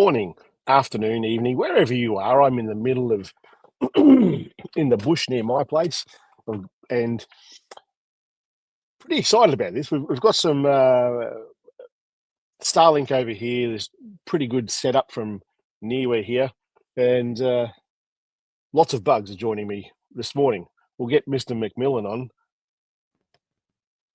morning, afternoon, evening, wherever you are. I'm in the middle of in the bush near my place, and pretty excited about this. We've got some Starlink over here. There's pretty good setup from near we're here, and lots of bugs are joining me this morning. We'll get Mr. McMillan on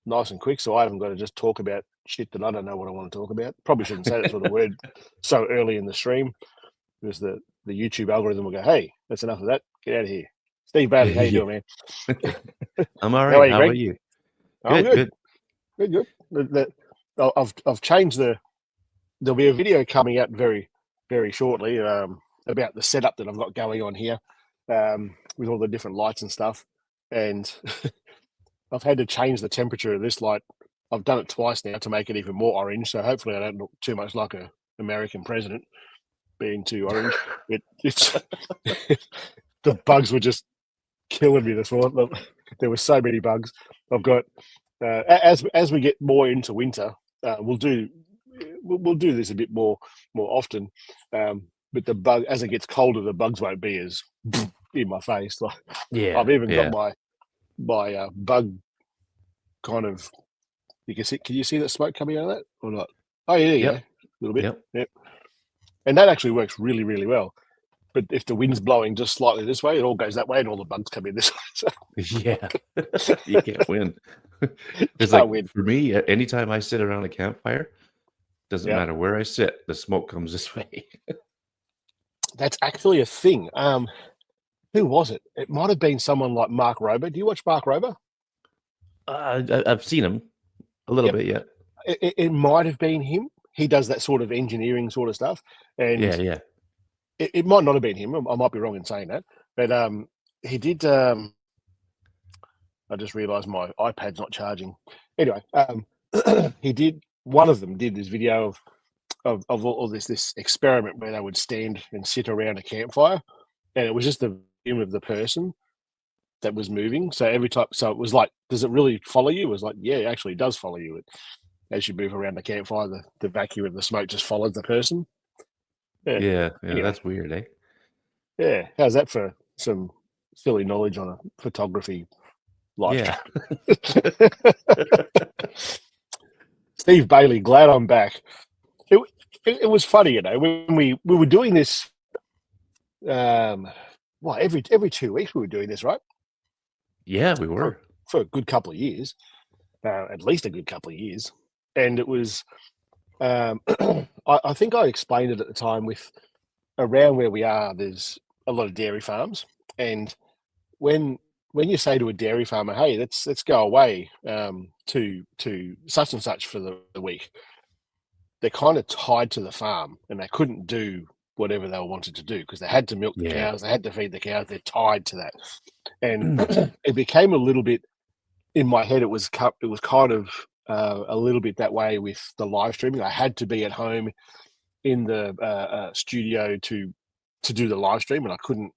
nice and quick, so I haven't got to just talk about shit that I don't know what I want to talk about. Probably shouldn't say that sort of word so early in the stream, because the YouTube algorithm will go, "Hey, that's enough of that. Get out of here." Steve Bailey, how you doing, man? I'm all right. How are you, How Greg? about you? I'm Good. good. I've changed there'll be a video coming out very, very shortly about the setup that I've got going on here with all the different lights and stuff. And I've had to change the temperature of this light. I've done it twice now to make it even more orange. So hopefully I don't look too much like a American president being too orange. It's the bugs were just killing me this morning. There were so many bugs. I've got as we get more into winter, we'll do this a bit more often. But the bug, as it gets colder, the bugs won't be as in my face. Like, Yeah. I've even got my bug kind of. You can see. Can you see the smoke coming out of that or not? Oh yeah, Yep. a little bit. Yep. And that actually works really, really well. But if the wind's blowing just slightly this way, it all goes that way, and all the bugs come in this way. So Yeah. You can't win. It's can't like win. for me, anytime I sit around a campfire, doesn't matter where I sit, the smoke comes this way. That's actually a thing. Who was it? It might have been someone like Mark Rober. Do you watch Mark Rober? I've seen him a little bit, yeah. It might have been him. He does that sort of engineering sort of stuff. And yeah. It might not have been him. I might be wrong in saying that. But he did. I just realised my iPad's not charging. Anyway, he did. One of them did this video of all this experiment where they would stand and sit around a campfire, and it was just the view of the person that was moving. So every time, so it was like, does it really follow you? It was like, yeah, it actually does follow you. As you move around the campfire, the vacuum of the smoke just follows the person. Yeah. Anyway. That's weird, eh? Yeah, how's that for some silly knowledge on a photography live stream? Steve Bailey, glad I'm back. It was funny, you know, when we were doing this. Every 2 weeks we were doing this, right? Yeah, we were for a good couple of years, at least a good couple of years, and it was. I think I explained it at the time with around where we are. There's a lot of dairy farms, and when you say to a dairy farmer, "Hey, let's go away to such and such for the week," they're kind of tied to the farm, and they couldn't do whatever they wanted to do because they had to milk the cows, they had to feed the cows. They're tied to that, and it became a little bit in my head. It was kind of a little bit that way with the live streaming. I had to be at home in the studio to do the live stream, and I couldn't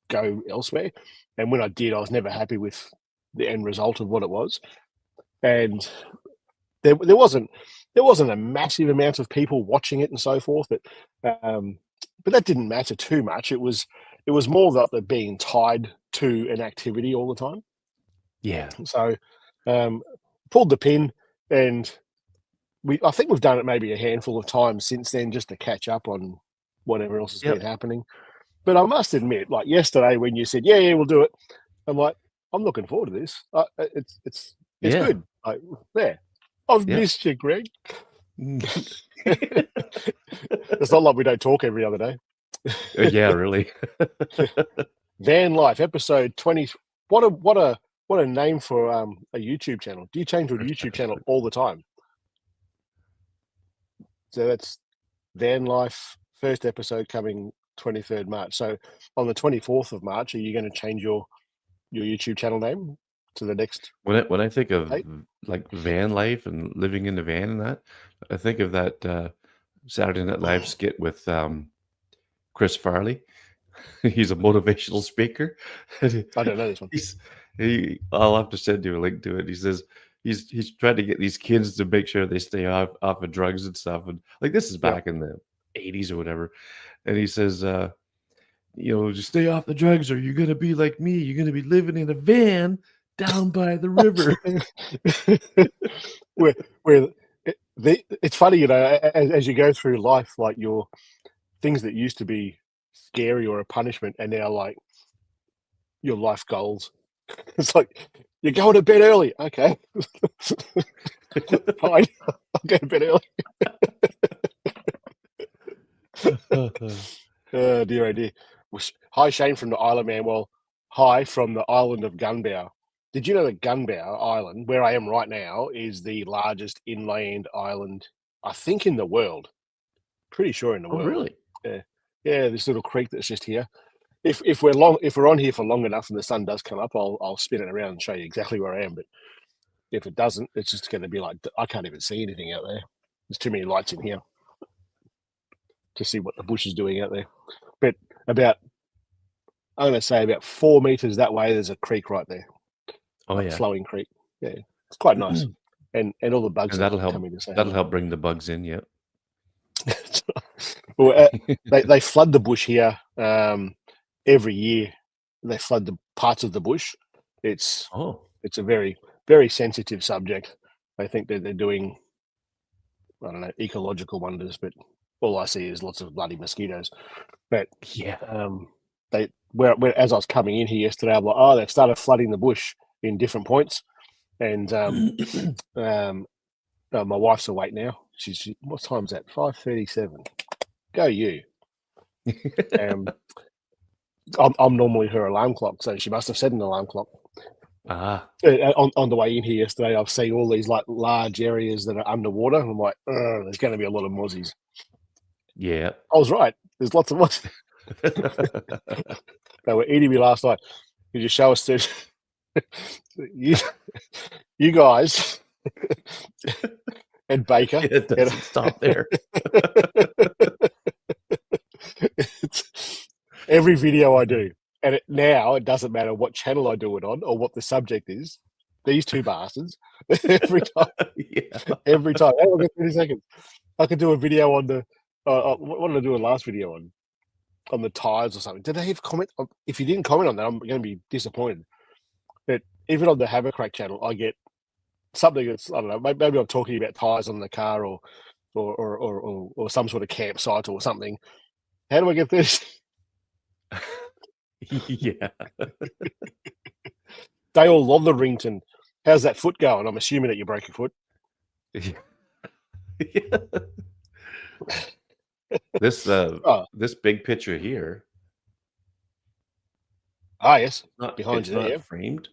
go elsewhere. And when I did, I was never happy with the end result of what it was. And there wasn't a massive amount of people watching it and so forth, but that didn't matter too much. It was more that they're being tied to an activity all the time. Yeah. So pulled the pin, and I think we've done it maybe a handful of times since then, just to catch up on whatever else has been happening. But I must admit, like yesterday when you said, yeah, we'll do it, I'm like, I'm looking forward to this. It's good. Like, I've missed you, Greg. It's not like we don't talk every other day. Yeah, really. Van Life, episode 20. What a name for a YouTube channel. Do you change your YouTube channel all the time? So that's Van Life, first episode coming 23rd March. So on the 24th of March, are you going to change your YouTube channel name to the next? When I think of like van life and living in the van and that, I think of that Saturday Night Live skit with Chris Farley. He's a motivational speaker. I don't know this one. I'll have to send you a link to it. He says he's trying to get these kids to make sure they stay off of drugs and stuff. And like this is back in the 80s or whatever. And he says, just stay off the drugs or you're going to be like me. You're going to be living in a van down by the river. where it's funny, as you go through life, like your things that used to be scary or a punishment are now like your life goals. It's like, you're going to bed early. Okay. Fine. I'll go to bed early. Oh, dear, oh dear. Hi, Shane from the Isle of Man. Well, hi from the island of Gunbower. Did you know that Gunbower Island, where I am right now, is the largest inland island, I think, in the world? Pretty sure in the Oh, world. really? Yeah, this little creek that's just here. If we're on here for long enough and the sun does come up, I'll spin it around and show you exactly where I am. But if it doesn't, it's just going to be like, I can't even see anything out there. There's too many lights in here to see what the bush is doing out there. But I'm going to say about 4 meters that way, there's a creek right there. Oh, yeah. Flowing creek. Yeah, it's quite nice. And all the bugs And that'll help. coming to say That'll help bring the bugs in. Yeah. Well, they flood the bush here every year. They flood the parts of the bush. It's a very, very sensitive subject. I think that they're doing, I don't know, ecological wonders, but all I see is lots of bloody mosquitoes. But yeah, as I was coming in here yesterday, I'm like, they've started flooding the bush in different points, and my wife's awake now. She's what time's that? 5:37. Go you. I'm normally her alarm clock, so she must have set an alarm clock. On the way in here yesterday, I've seen all these like large areas that are underwater, and I'm like, there's going to be a lot of mozzies. Yeah, I was right. There's lots of mozzies. They were eating me last night. You just show us to you guys and Baker. It doesn't stop there. Every video I do, and now it doesn't matter what channel I do it on or what the subject is. These two bastards every time. Every time. Hang on, 30 seconds. I could do a video on the. What did I do a last video on the tires or something? Did they have comment? If you didn't comment on that, I'm going to be disappointed. But even on the Havercrack channel, I get something that's, I don't know. Maybe I'm talking about tires on the car or some sort of campsite or something. How do I get this? Yeah. They all love the Rington. How's that foot going? I'm assuming that you broke your foot. Yeah. This big picture here. Yes. Behind you. It's not framed.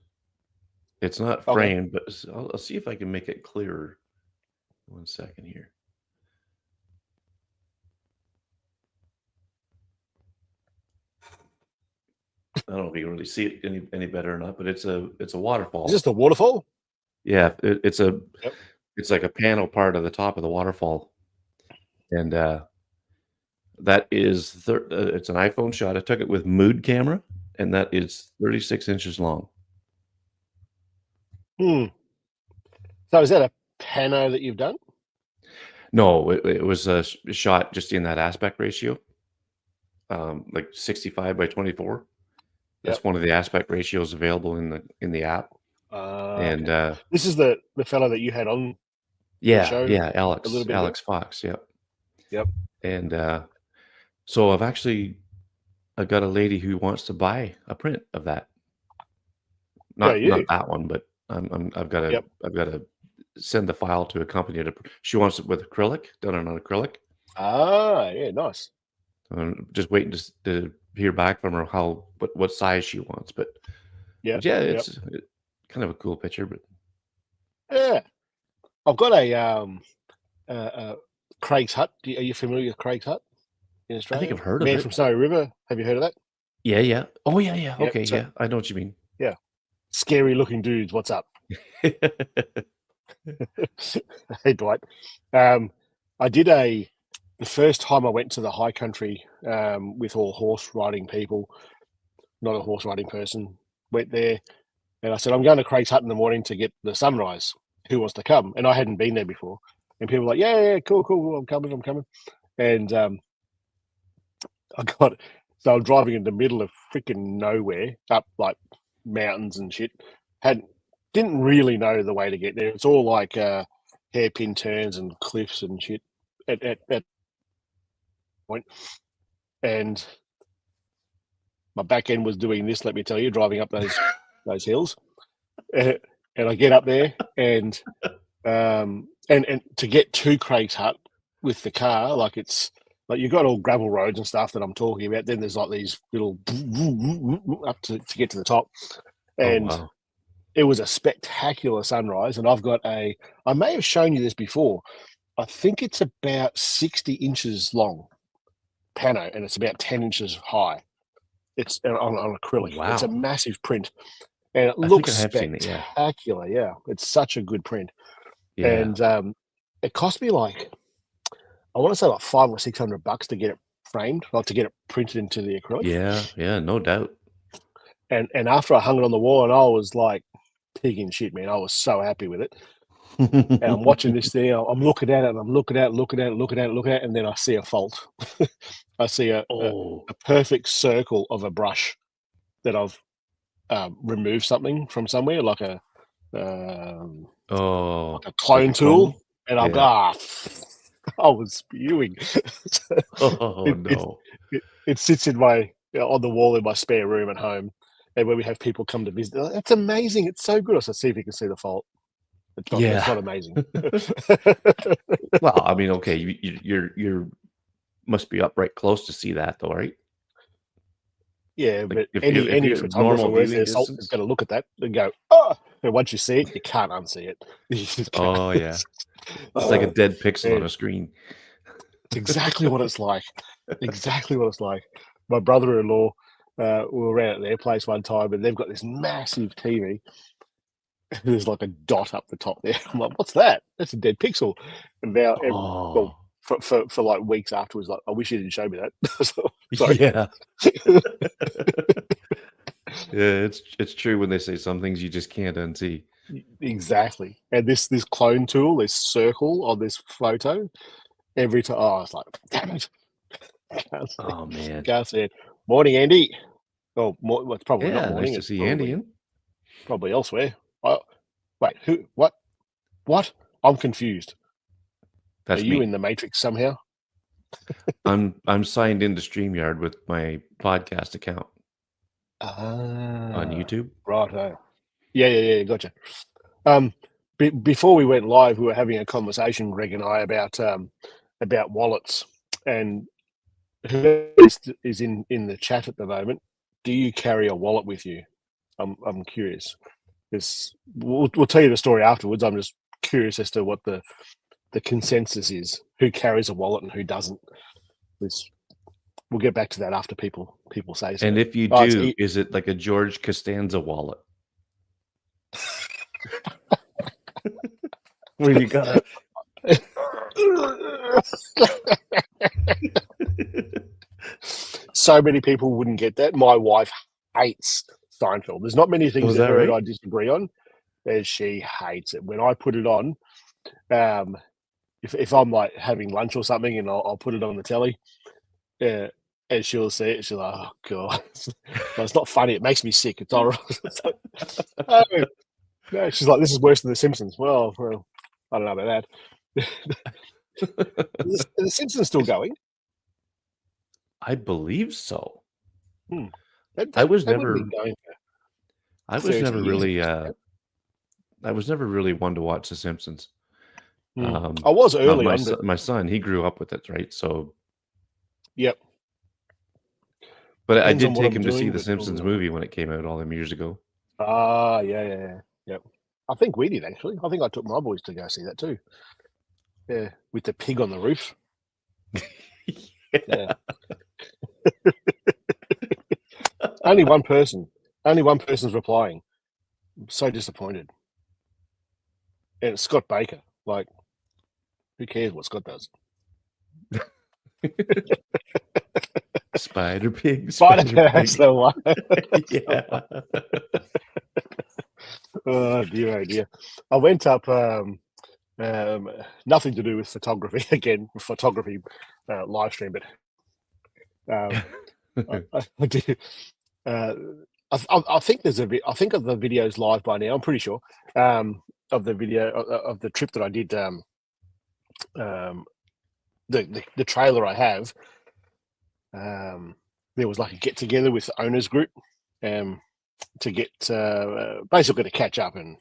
It's not framed, but I'll see if I can make it clearer. 1 second here. I don't know if you can really see it any better or not, but it's a waterfall. Is this the waterfall? Yeah, it's like a panel part of the top of the waterfall, and that is it's an iPhone shot. I took it with mood camera, and that is 36 inches long. So is that a pano that you've done? No, it was a shot just in that aspect ratio, like 65 by 24. That's one of the aspect ratios available in the app. And this is the fellow that you had on. Yeah, the show yeah, a little bit Alex Fox. Yep. And so I've got a lady who wants to buy a print of that. Not that one, but I've got to send the file to a company she wants it with acrylic, done it on acrylic. Yeah, nice. I'm just waiting to hear back from her what size she wants, but it's kind of a cool picture. But yeah, I've got a Craig's Hut. Are you familiar with Craig's Hut in Australia? I think I've heard of Man it. from Snowy River. Have you heard of that? Yeah. Oh yeah. Okay, yeah, I know what you mean. Yeah, scary looking dudes. What's up? Hey Dwight, I did the first time I went to the high country with all horse riding people, not a horse riding person, went there and I said, I'm going to Craig's Hut in the morning to get the sunrise. Who wants to come? And I hadn't been there before. And people were like, yeah, cool. I'm coming. And So I'm driving in the middle of freaking nowhere, up like mountains and shit. Didn't really know the way to get there. It's all like hairpin turns and cliffs and shit at point. And my back end was doing this. Let me tell you, driving up those hills, and I get up there and to get to Craig's Hut with the car, like it's like you've got all gravel roads and stuff that I'm talking about. Then there's like these little up to get to the top, Oh and wow. it was a spectacular sunrise. And I may have shown you this before. I think it's about 60 inches long, pano, and it's about 10 inches high. It's on acrylic. Oh It's a wow. massive print, and it I think looks I have seen it. Yeah. spectacular. Yeah, it's such a good print, Yeah. and it cost me like I want to say like $500 or $600 to get it framed, like to get it printed into the acrylic. Yeah. Yeah. No doubt. And after I hung it on the wall, and I was like pig in shit, man. I was so happy with it. And I'm watching this thing. I'm looking at it, and I'm looking at it, and then I see a fault. I see a Oh. perfect circle of a brush that I've removed something from somewhere, like a Oh. Like clone a clone. tool, and I've Yeah. got I was spewing. Oh it, it, no. it sits in my on the wall in my spare room at home, and when we have people come to visit, they're like, "That's amazing! It's so good." I said, "See if you can see the fault." It's Yeah. not amazing. Well, I mean, okay, you're must be upright close to see that, though, right? Yeah, Like but if any you're at photographer normal worth viewing their salt is distance. going to look at that and go, "Oh!" And once you see it, you can't unsee it. You just can't. Oh yeah, it's like a Oh, dead pixel on man, a screen. it's exactly what it's like. Exactly what it's like. My brother-in-law, we were around at their place one time, and they've got this massive TV. There's like a dot up the top there. I'm like, "What's that? That's a dead pixel." And now, well, Oh for like weeks afterwards, like, I wish you didn't show me that. Sorry. yeah, yeah. It's true when they say some things you just can't unsee. Exactly. And this clone tool, this circle on this photo, every time, oh, I was like, damn it. I can't see, Oh man, can't see it. Morning, Andy. Oh, well, it's probably not yeah. Nice morning. to It's see Andy in. probably elsewhere. Oh, wait, who? What? What? I'm confused. Are That's you me. in the Matrix somehow? I'm signed into StreamYard with my podcast account on Ah, YouTube. right. Yeah. Gotcha. Um, before we went live, we were having a conversation, Greg and I, about wallets, and who is in the chat at the moment. Do you carry a wallet with you? I'm curious. We'll tell you the story afterwards. I'm just curious as to what the consensus is. Who carries a wallet and who doesn't? We'll get back to that after people say so. And if you Oh, it's do, is it like a George Costanza wallet? Where you gotta So many people wouldn't get that. My wife hates Seinfeld. There's not many things was that that her and right? I disagree on, and she hates it. When I put it on, um, if I'm like having lunch or something, and I'll put it on the telly, and she'll see it, she's like, "Oh god," but it's not funny. It makes me sick. It's horrible. It's like, oh, no. She's like, "This is worse than The Simpsons." Well, I don't know about that. Is The Simpsons still going? I believe so. Hmm. I was They wouldn't never be going I for was 30 never years if really it's still I was never really one to watch The Simpsons. going. I was Now early on, but my son, he grew up with it, right? So, yep, but I depends did on what take I'm him to see doing, the but Simpsons normally I would. movie when it came out all them years ago. Ah, yeah. Yep. I think we did actually. I think I took my boys to go see that too. Yeah, with the pig on the roof. Yeah. Only one person. Only one person's replying. I'm so disappointed. And it's Scott Baker. Like, who cares what Scott does? Spider Pig, But Spider that's Pig. the one. Yeah. Oh dear. I went up. Nothing to do with photography again. Photography live stream, but I do. I think there's I think of the videos live by now. I'm pretty sure of the video of the trip that I did. The trailer I have. There was like a get together with the owners group to get basically to catch up and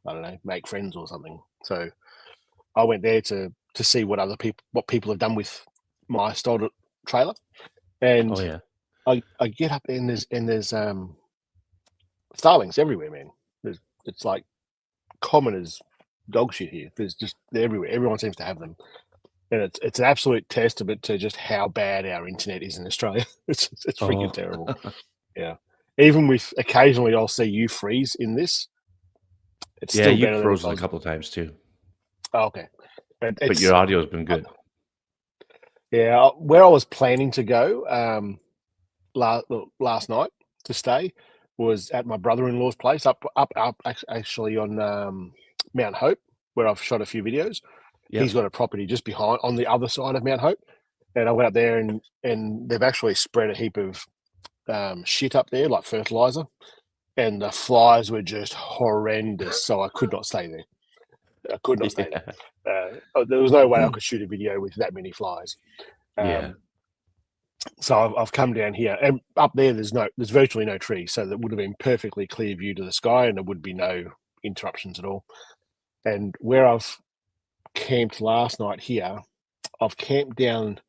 I don't know, make friends or something. So I went there to see what people have done with my style trailer, and Oh yeah. I get up there and there's starlings everywhere, man. It's like common as dog shit here. They're everywhere. Everyone seems to have them, and it's an absolute testament to just how bad our internet is in Australia. It's freaking Oh. terrible. Yeah, even with occasionally I'll see you freeze in this. It's Yeah, still you better than if frozen I a was. couple of times too, Oh, okay, but it's your audio has been good. yeah. Where I was planning to go last night to stay was at my brother-in-law's place up actually on Mount Hope, where I've shot a few videos. Yeah. He's got a property just behind on the other side of Mount Hope, and I went up there and they've actually spread a heap of shit up there, like fertilizer, and the flies were just horrendous. So I could not stay there. I could not stay Yeah. there. There was no way I could shoot a video with that many flies. Yeah. So I've come down here, and up there there's virtually no trees, so that would have been perfectly clear view to the sky, and there would be no interruptions at all. And where I've camped last night here, I've camped down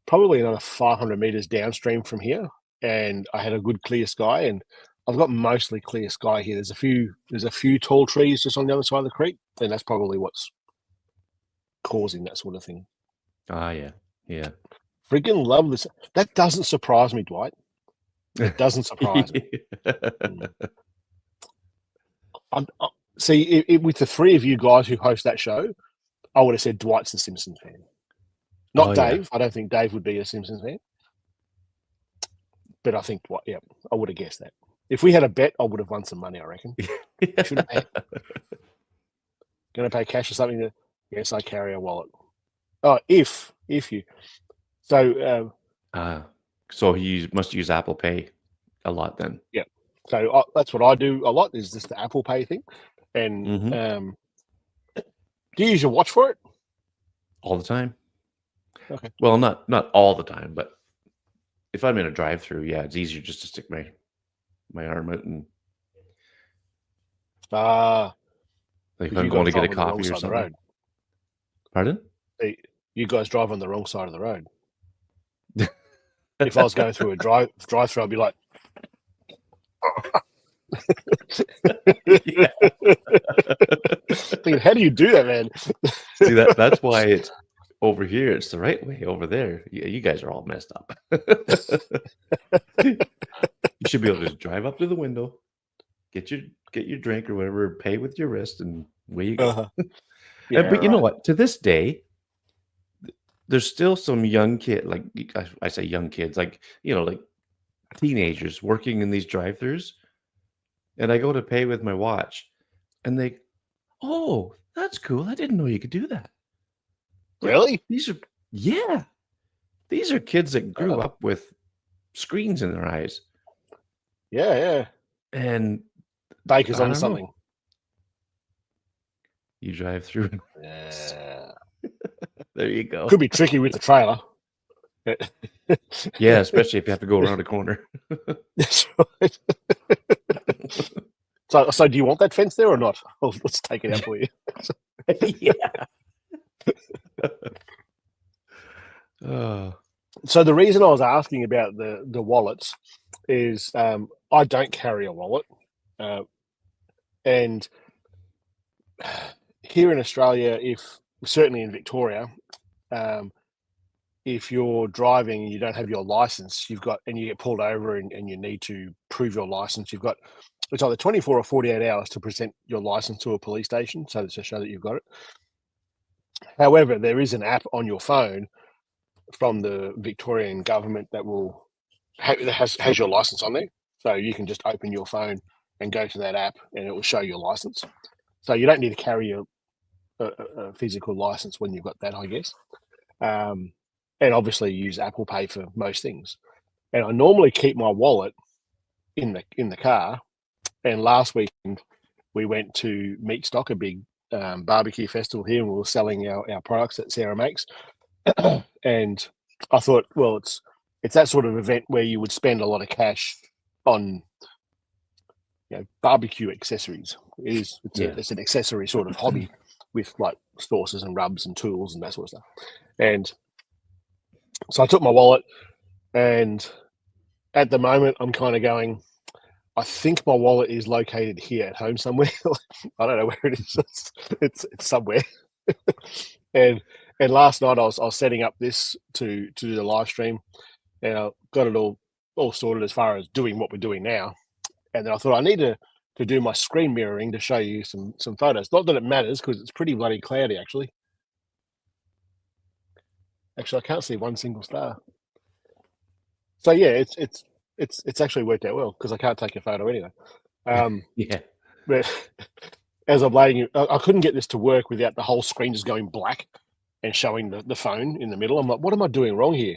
probably another 500 meters downstream from here, and I had a good clear sky, and I've got mostly clear sky here. There's a few tall trees just on the other side of the creek, and that's probably what's causing that sort of thing. Ah, yeah. Yeah. Freaking love this. That doesn't surprise me, Dwight. It doesn't surprise me. See, with the three of you guys who host that show, I would have said Dwight's the Simpsons fan. Not Oh, Dave. yeah. I don't think Dave would be a Simpsons fan. But I think Dwight, yeah, I would have guessed that. If we had a bet, I would have won some money, I reckon. Should have bet. Going to pay cash or something? Yes, I carry a wallet. Oh, if you. So, so you must use Apple Pay a lot then. yeah. So that's what I do a lot is just the Apple Pay thing. And Mhm. do you use your watch for it? All the time. Okay. Well, not all the time, but if I'm in a drive-through, yeah, it's easier just to stick my arm out and Ah, like if because I'm you guys going to get a drive on the wrong coffee side or of the something. road. Pardon? You guys drive on the wrong side of the road. If I was going through a drive-through, I'd be like, thinking, how do you do that, man? See that's why it's over here. It's the right way. Over there, yeah, you guys are all messed up. You should be able to just drive up to the window, get your drink or whatever, pay with your wrist, and away you go. Yeah, But you know right. what? To this day, there's still some young kid, like I say young kids, like like teenagers working in these drive-throughs, and I go to pay with my watch, and they, oh, that's cool. I didn't know you could do that. Like, Really? yeah, these are kids that grew Oh, up with screens in their eyes, yeah. and Baker's I on don't know. something. You drive through. Yeah. There you go. Could be tricky with the trailer. Yeah, especially if you have to go around a corner. That's right. So do you want that fence there or not? Oh, let's take it out for you. Yeah. Oh. So the reason I was asking about the wallets is I don't carry a wallet, and here in Australia, certainly in Victoria, if you're driving and you don't have your license, you get pulled over and you need to prove your license. It's either 24 or 48 hours to present your license to a police station, so to show that you've got it. However, there is an app on your phone from the Victorian government that has your license on there, so you can just open your phone and go to that app, and it will show your license. So you don't need to carry a physical license when you've got that, I guess. And obviously use Apple Pay for most things. and I normally keep my wallet in the car. And last weekend we went to Meat Stock, a big barbecue festival here, and we were selling our products that Sarah makes. And I thought, well, it's that sort of event where you would spend a lot of cash on barbecue accessories. It's an accessory sort of hobby with like sauces and rubs and tools and that sort of stuff. And so I took my wallet, and at the moment I'm kind of going, I think my wallet is located here at home somewhere. I don't know where it is. It's somewhere. and last night I was setting up this to do the live stream, and I got it all sorted as far as doing what we're doing now. And then I thought I need to do my screen mirroring to show you some photos. Not that it matters because it's pretty bloody cloudy actually. Actually, I can't see one single star. So yeah, it's actually worked out well because I can't take a photo anyway. Yeah. But as I'm laying it, I couldn't get this to work without the whole screen just going black and showing the phone in the middle. I'm like, what am I doing wrong here?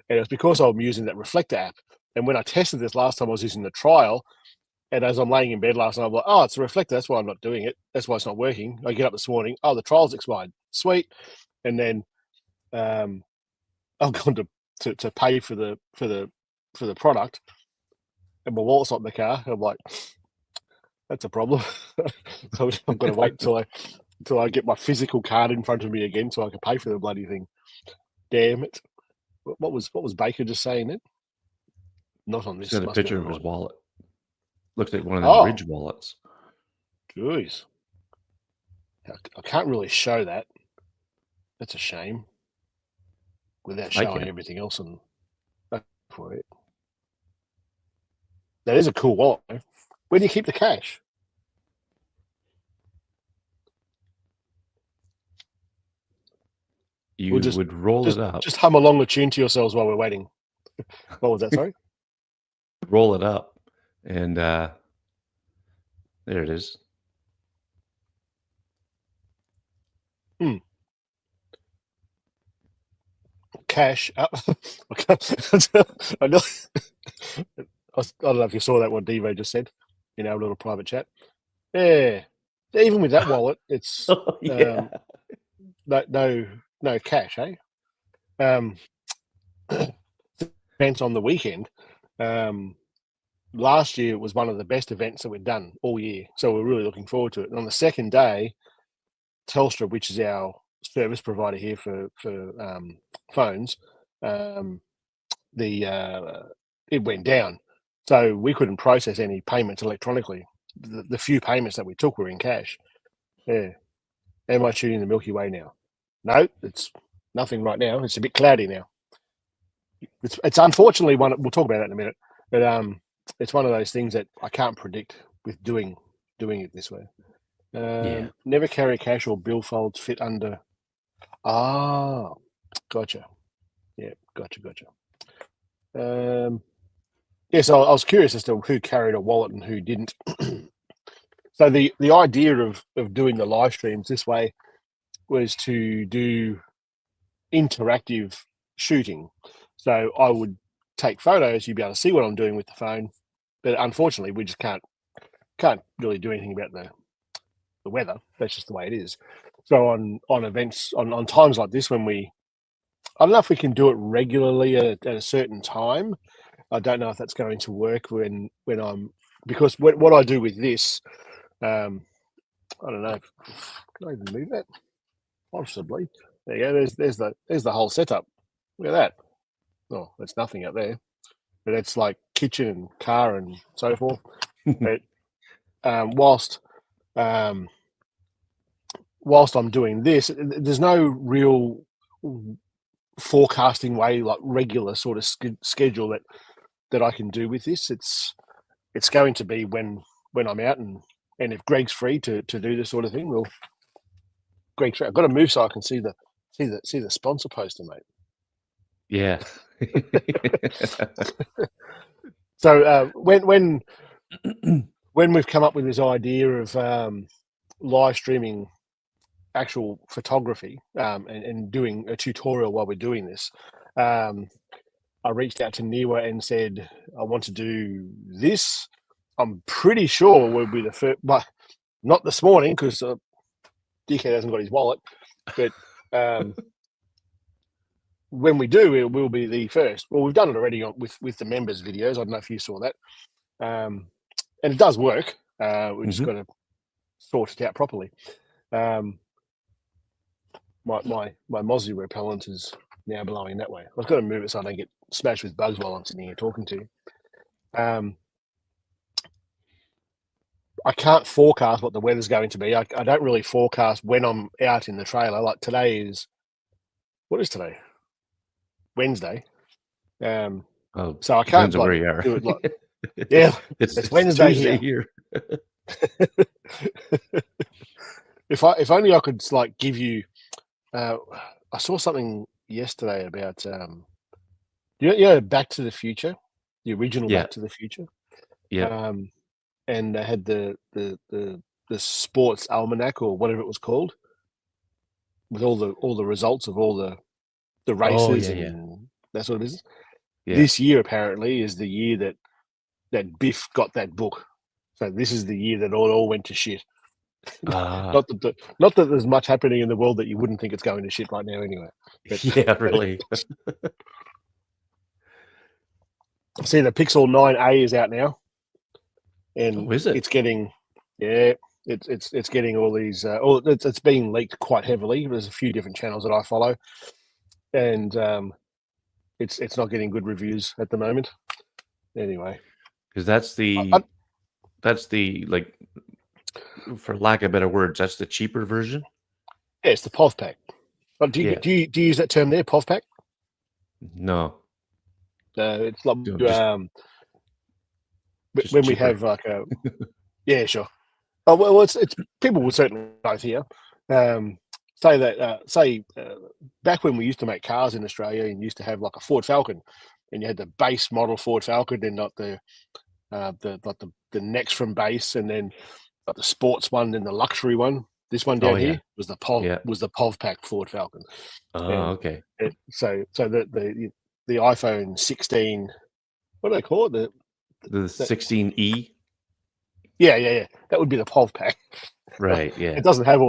And it's because I'm using that reflector app. And when I tested this last time, I was using the trial. And as I'm laying in bed last night, I'm like, oh, it's a reflector. That's why I'm not doing it. That's why it's not working. I get up this morning. Oh, the trial's expired. Sweet. And then I've gone to pay for the product, and my wallet's not in the car. I'm like, that's a problem. So I'm going to wait until I get my physical card in front of me again so I can pay for the bloody thing. Damn it! What was Baker just saying then? Not on this. He's got a Must be picture on of the his right. wallet. Looks like one of them Ridge wallets. Jeez. I can't really show that. That's a shame. Without showing everything else and for it. That is a cool wallet. Where do you keep the cash? You would roll it up. Just hum along the tune to yourselves while we're waiting. What was that? Sorry? Roll it up, and there it is. Cash up. I don't know if you saw that what Devo just said in our little private chat. Yeah, even with that wallet, it's no cash, eh? Events on the weekend. Last year was one of the best events that we've done all year, so we're really looking forward to it. And on the second day, Telstra, which is our service provider here for phones, it went down, so we couldn't process any payments electronically. The few payments that we took were in cash. Yeah. Am I shooting the Milky Way now? No, it's nothing right now. It's a bit cloudy now. It's unfortunately one. We'll talk about that in a minute, but it's one of those things that I can't predict with doing it this way. Never carry cash or billfolds fit under. Ah, gotcha. Yeah, gotcha. Yeah, so I was curious as to who carried a wallet and who didn't. So the idea of doing the live streams this way was to do interactive shooting. So I would take photos, you'd be able to see what I'm doing with the phone, but unfortunately we just can't really do anything about the weather. That's just the way it is. So on events, on times like this, when I don't know if we can do it regularly at a certain time. I don't know if that's going to work when because what I do with this, I don't know. Can I even move that? Possibly. There you go. There's the whole setup. Look at that. Oh, there's nothing up there, but it's like kitchen and car and so forth. But whilst I'm doing this, there's no real forecasting way, like regular sort of schedule that I can do with this. It's going to be when I'm out and if Greg's free to do this sort of thing, well, Greg's free. I've got to move so I can see the sponsor poster, mate. Yeah. So when we've come up with this idea of live streaming actual photography and doing a tutorial while we're doing this, I reached out to Niwa and said, I want to do this. I'm pretty sure we'll be the first, but not this morning because dickhead hasn't got his wallet. But when we do, it will be the first. Well, we've done it already with the members' videos. I don't know if you saw that. And it does work. We just got to sort it out properly. My mozzie repellent is now blowing that way. I've got to move it so I don't get smashed with bugs while I'm sitting here talking to you. I can't forecast what the weather's going to be. I don't really forecast when I'm out in the trailer. Like today is, what is today? Wednesday. So I can't where you are. do it like, yeah, it's Wednesday Tuesday here. If only I could like give you. I saw something yesterday about Back to the Future, the original Back to the Future. Yeah. And they had the sports almanac or whatever it was called, with all the results of all the races and that sort of business. Yeah. This year apparently is the year that Biff got that book. So this is the year that all went to shit. Not that there's much happening in the world that you wouldn't think it's going to shit right now anyway. But, yeah, really. See, the Pixel 9a is out now. And is it? It's getting, it's getting all these. It's being leaked quite heavily. There's a few different channels that I follow, and it's not getting good reviews at the moment. Anyway, because that's the like, for lack of better words, that's the cheaper version. Yeah, it's the POV pack. But do you use that term there, POV pack? No. It's like when we have like a yeah, sure. Oh well, it's people will certainly both here. Say that back when we used to make cars in Australia and used to have like a Ford Falcon, and you had the base model Ford Falcon, and not the next from base, and then like the sports one, and the luxury one. This one down here was the POV pack Ford Falcon. Okay. So the iPhone 16, what do they call it? The 16E. Yeah. That would be the POV pack. Right. Yeah. It doesn't have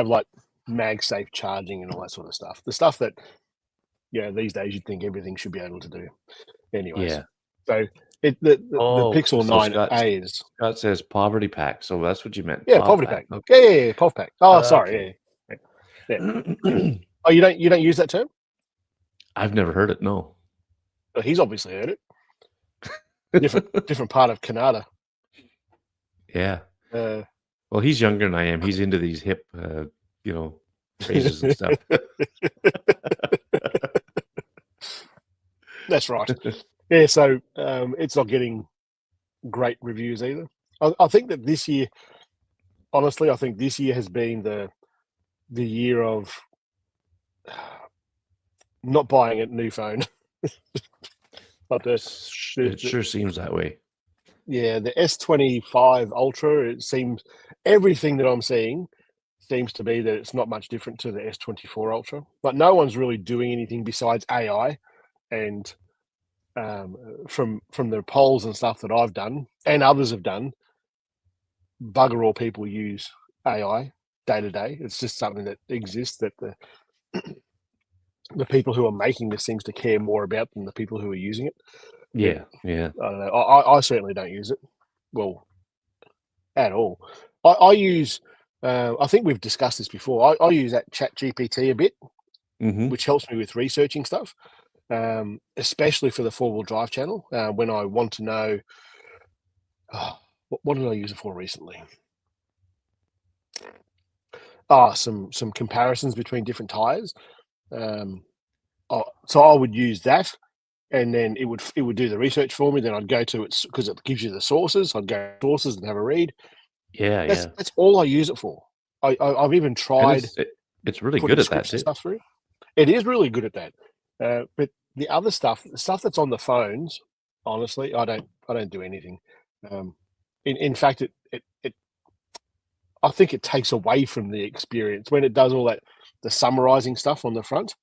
like MagSafe charging and all that sort of stuff. The stuff that these days you'd think everything should be able to do. Anyways. Yeah. So the Pixel 9a is. Scott says poverty pack, so that's what you meant. Yeah, poverty pack. Okay. Yeah, POV pack. Oh, sorry. Okay. Yeah. Oh, you don't use that term? I've never heard it. No. Well, he's obviously heard it. Different part of Canada. Yeah. Well, he's younger than I am. He's into these hip, phrases and stuff. That's right. Yeah, so it's not getting great reviews either. I think that this year, honestly, this year has been the year of not buying a new phone. But it sure seems that way. Yeah, the S25 Ultra, it seems everything that I'm seeing seems to be that it's not much different to the S24 Ultra. Like no one's really doing anything besides AI, and from the polls and stuff that I've done and others have done, bugger all people use AI day to day. It's just something that exists that the people who are making this seems to care more about than the people who are using it. Yeah. I don't know. I certainly don't use it. Well, at all. I use. I think we've discussed this before. I use that ChatGPT a bit, which helps me with researching stuff, especially for the 4-wheel drive channel. When I want to know, what did I use it for recently? Some comparisons between different tires. So I would use that, and then it would do the research for me. Then I'd go to it because it gives you the sources. I'd go to sources and have a read. That's all I use it for. I've even tried. It's really good at that too. Stuff through. It is really good at that. But the other stuff, the stuff that's on the phones, honestly, I don't do anything. In fact, I think it takes away from the experience when it does all that the summarizing stuff on the front.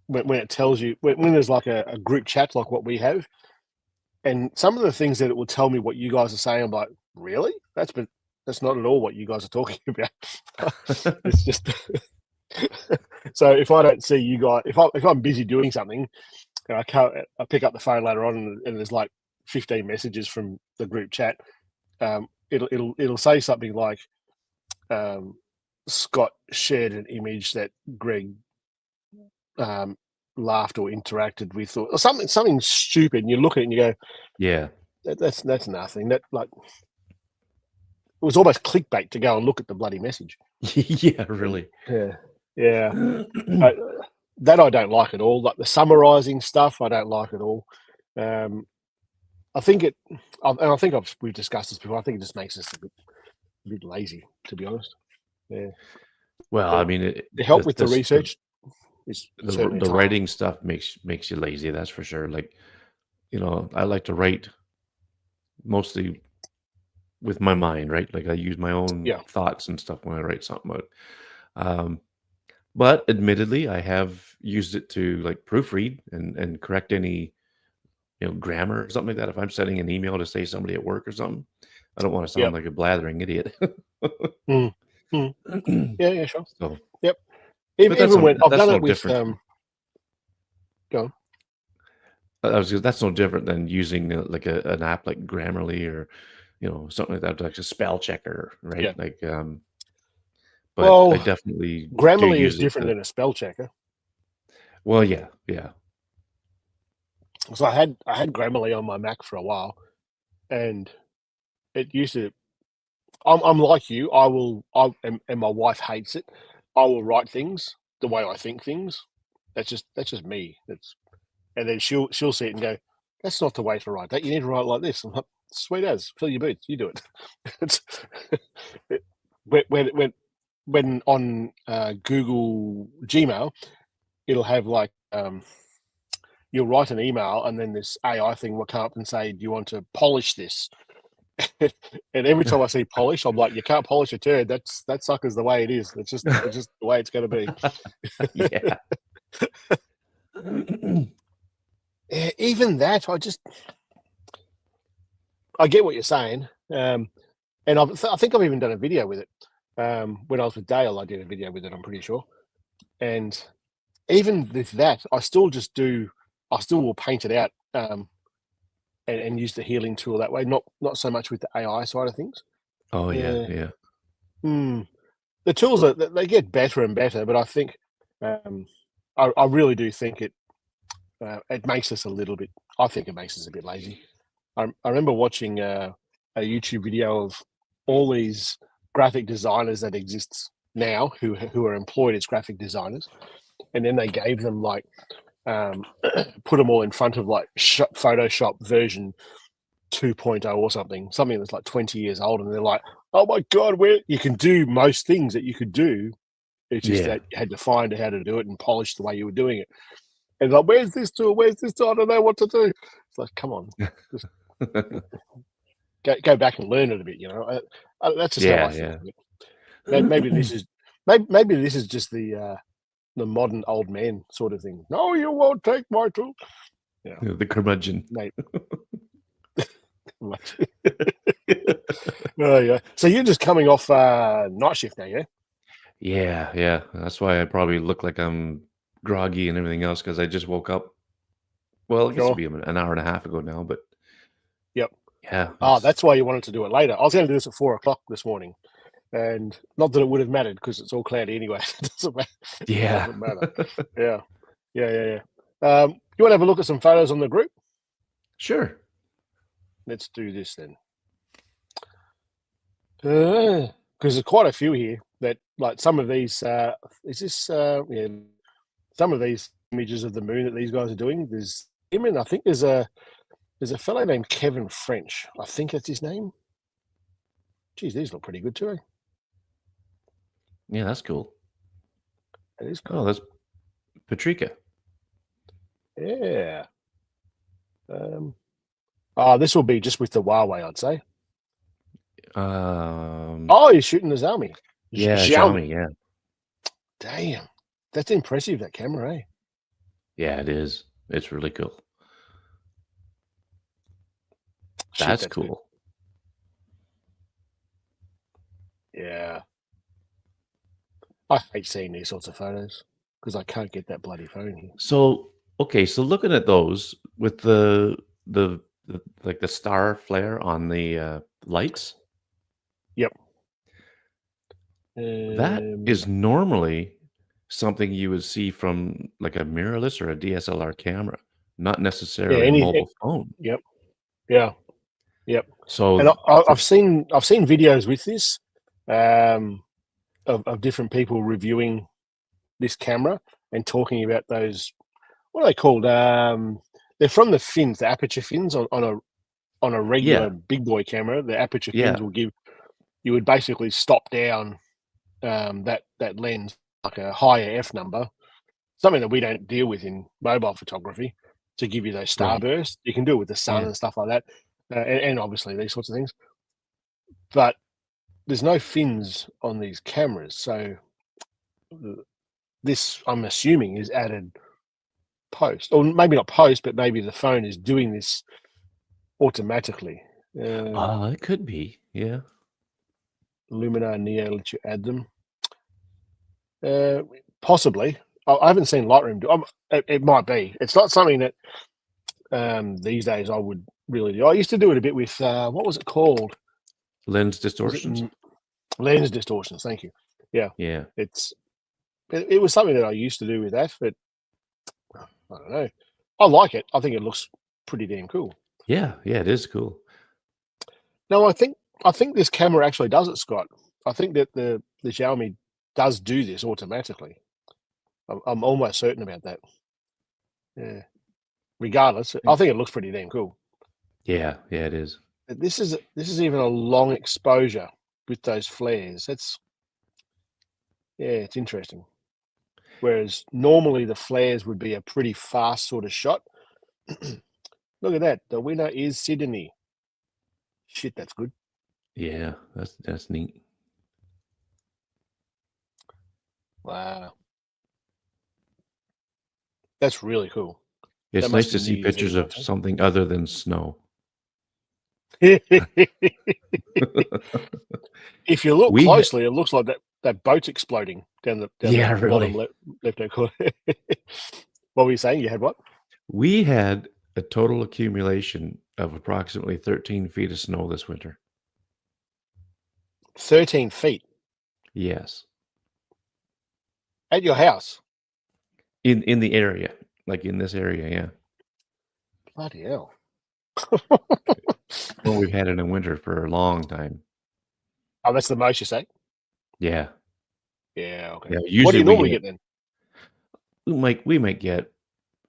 when it tells you when there's like a group chat like what we have, and some of the things that it will tell me what you guys are saying, I'm like, really? That's not at all what you guys are talking about. It's just so if I don't see you guys, if I'm busy doing something, and I pick up the phone later on, and there's like 15 messages from the group chat. It'll say something like, Scott shared an image that Greg laughed or interacted with, or something stupid, and you look at it and you go, Yeah. that's nothing. That, like, it was almost clickbait to go and look at the bloody message. Yeah, really. Yeah. That I don't like at all. Like the summarizing stuff, I don't like at all. I think we've discussed this before. I think it just makes us a bit lazy, to be honest. Yeah. Well, I mean, To help with the research, the writing stuff makes you lazy. That's for sure. Like, I like to write mostly with my mind, right? Like I use my own thoughts and stuff when I write something out. But admittedly, I have used it to like proofread and correct any grammar or something like that. If I'm sending an email to say somebody at work or something, I don't want to sound like a blathering idiot. Yeah, sure. So, yep. Even when I've done it with go on. That's no different than using like an app like Grammarly or something like that, like a spell checker, right? Yeah. Like, but I definitely Grammarly is different than a spell checker. Well, yeah. So I had Grammarly on my Mac for a while, and it used to. I'm like you. And my wife hates it. I will write things the way I think things. That's just me. And then she'll see it and go, "That's not the way to write that. You need to write like this." I'm like, "Sweet as, fill your boots. You do it." When on Google Gmail, it'll have like you'll write an email, and then this AI thing will come up and say, "Do you want to polish this?" And every time I see polish, I'm like, "You can't polish a turd. That sucker's the way it is. It's just the way it's going to be." Yeah. Even that, I get what you're saying, and I think I've even done a video with it. When I was with Dale, I did a video with it. I'm pretty sure, and even with that, I still will paint it out and use the healing tool that way. Not so much with the AI side of things. Oh yeah. The tools they get better and better, but I think I really do think it makes us a little bit. I think it makes us a bit lazy. I remember watching a YouTube video of all these graphic designers that exist now who are employed as graphic designers, and then they gave them like put them all in front of like Photoshop version 2.0 or something that's like 20 years old, and they're like, "Oh my god, where you can do most things that you could do, it's just that you had to find how to do it and polish the way you were doing it." And like, where's this tool? I don't know what to do. It's like, come on, just go back and learn it a bit. That's just how I think of it. Maybe this is just the modern old man sort of thing. No, you won't take my tool. Yeah, the curmudgeon. Mate. Oh yeah. So you're just coming off night shift now, yeah? Yeah. That's why I probably look like I'm groggy and everything else, because I just woke up. Well, it used to be an hour and a half ago now, but yep. Yeah. That's why you wanted to do it later. I was going to do this at 4:00 this morning, and not that it would have mattered because it's all cloudy anyway. It doesn't matter. Yeah. It doesn't matter. Yeah. You want to have a look at some photos on the group? Sure. Let's do this then. Because there's quite a few here that, like, some of these. Some of these images of the moon that these guys are doing. There's him, and I think there's a fellow named Kevin French. I think that's his name. Geez, these look pretty good too. Yeah, that's cool. That is cool. Oh, that's Patrika. Yeah. This will be just with the Huawei, I'd say. He's shooting the Xiaomi. Yeah, Xiaomi. Yeah. Damn, that's impressive. That camera, eh? Yeah, it is. It's really cool. Shit, That's that's good. cool. Yeah. I hate seeing these sorts of photos because I can't get that bloody phone here. So, okay, so looking at those with the like the star flare on the lights, Yep. that is normally something you would see from like a mirrorless or a DSLR camera, not Yeah. necessarily a mobile phone. Yep. Yeah. Yep. And So, for, I've seen videos with this um, of different people reviewing this camera and talking about those. What are they called? They're from the fins, the aperture fins on a regular yeah, big boy camera. The aperture yeah, fins will give you would basically stop down that lens like a higher f number, something that we don't deal with in mobile photography, to give you those right, starbursts. You can do it with the sun yeah, and stuff like that, and obviously these sorts of things. But there's no fins on these cameras, so this I'm assuming is added post, or maybe not post, but maybe the phone is doing this automatically. Uh, it could be, yeah, Luminar Neo lets you add them. Uh, Possibly. I haven't seen Lightroom do. It might be. It's not something that these days I would really do. I used to do it a bit with what was it called? lens Was it distortions, lens distortions? Thank you. Yeah, yeah, it's it was something that I used to do with that, but I don't know. I like it. I think it looks pretty damn cool. yeah, yeah, it is cool. No, I think this camera actually does it, Scott. I think that the Xiaomi does do this automatically. I'm almost certain about that. Yeah. Regardless, I think it looks pretty damn cool. Yeah, yeah, it is. This is even a long exposure with those flares. That's yeah, it's interesting. Whereas normally the flares would be a pretty fast sort of shot. Look at that. The winner is Sydney. Shit, that's good. Yeah, that's neat. Wow. That's really cool. That It's nice must to be New see Year's pictures Eve of night, something other than snow. eh? If you look We ha closely, it looks like that boat's exploding down Yeah, the bottom really. left-hand corner. What were you saying? You had what? We had a total accumulation of approximately 13 feet of snow this winter. 13 feet Yes. at your house. In the area, like in this area, yeah. Bloody hell. Well, we've had it in winter for a long time. Oh, that's the most you say? Yeah. Yeah, okay. Yeah, What do usually you normally get then? we might get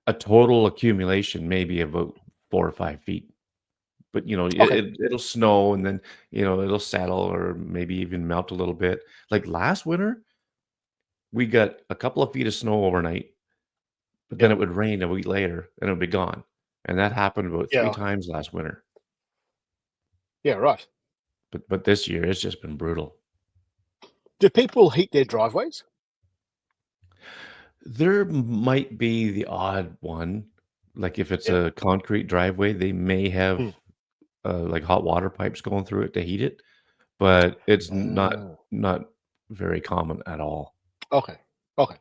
a total accumulation maybe about 4 or 5 feet. But, Okay. it'll snow and then, it'll settle or maybe even melt a little bit. Like last winter, we got a couple of feet of snow overnight, but then Yep. it would rain a week later and it would be gone. And that happened about 3 Yeah. times last winter. Yeah, right. But this year, it's just been brutal. Do people heat their driveways? There might be the odd one, like if it's Yep. a concrete driveway, they may have, Hmm. like hot water pipes going through it to heat it, but it's not Ah, not very common at all. okay. Okay.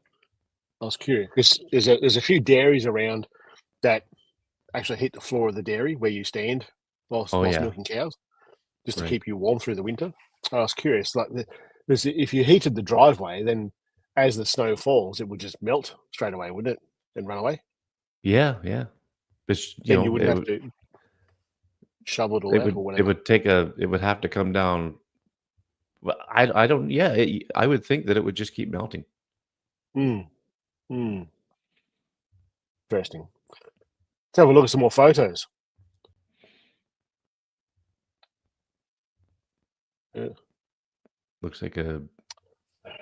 I was curious because there's a few dairies around that actually heat the floor of the dairy where you stand Oh, whilst yeah, milking cows, just to right. keep you warm through the winter. I was curious, like, because if you heated the driveway, then as the snow falls, it would just melt straight away, wouldn't it, and run away? Yeah, yeah. It's Then you wouldn't have to shovel it all out or it whatever. would it would have to come down. Well, I don't yeah, I would think that it would just keep melting. Mm, mm, interesting. Let's have a look at some more photos. Yeah. Looks like a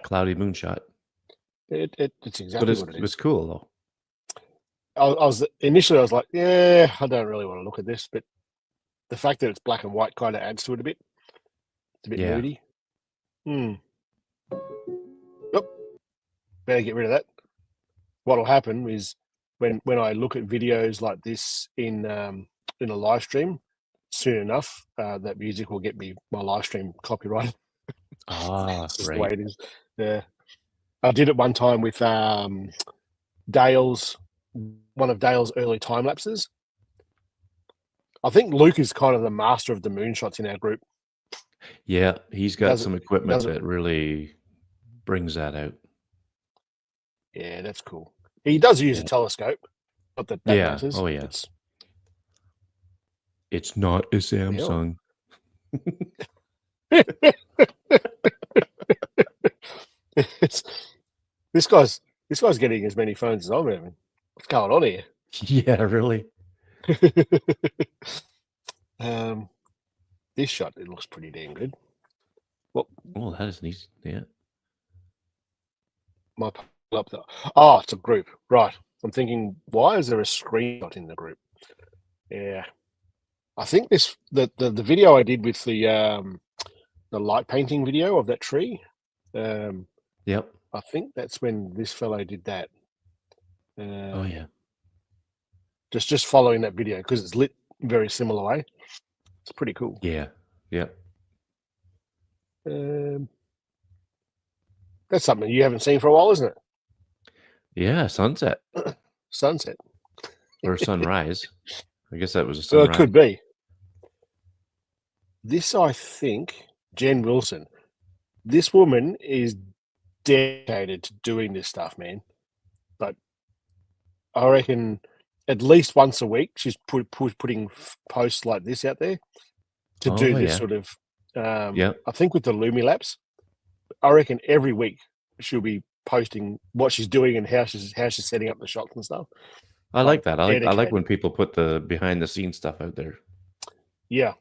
cloudy moonshot, It's but exactly what it it's is. cool though. I was initially I was like, yeah, I don't really want to look at this, but the fact that it's black and white kind of adds to it a bit. It's a bit Yeah. moody. Hmm. Yep. Better get rid of that. What'll happen is when I look at videos like this in a live stream, soon enough that music will get me my live stream copyright. It's just the way Right. it is. Yeah, I did it one time with Dale's one of Dale's early time lapses. I think Luke is kind of the master of the moonshots in our group. Yeah, he's He got does it. some He equipment does it. that really brings that out. Yeah, that's cool. He does use a Yeah. telescope. Not that that Yeah. matters. Oh, yeah. It's not a Hell. Samsung. This guy's getting as many phones as I'm having. What's going on here? Yeah, really. This shot, it looks pretty damn good. Well, Oh, that is neat. Yeah. my pull up. Oh, it's a group, right? I'm thinking, why is there a screenshot in the group? Yeah, I think this the video I did with the light painting video of that tree. Yep. I think that's when this fellow did that. Oh, yeah. Just following that video because it's lit very similar way. It's pretty cool. Yeah. Yeah. That's something you haven't seen for a while, isn't it? Yeah. Sunset Sunset. or sunrise. I guess that was a Well, sunrise. it could be. This, I think, Jen Wilson. This woman is dedicated to doing this stuff, man. But I reckon at least once a week she's putting posts like this out there to do Oh, this yeah. sort of. Yeah. I think with the Lumilapse, I reckon every week she'll be posting what she's doing and how she's setting up the shots and stuff. I like that. I like dedicated. when people put the behind the scenes stuff out there. Yeah.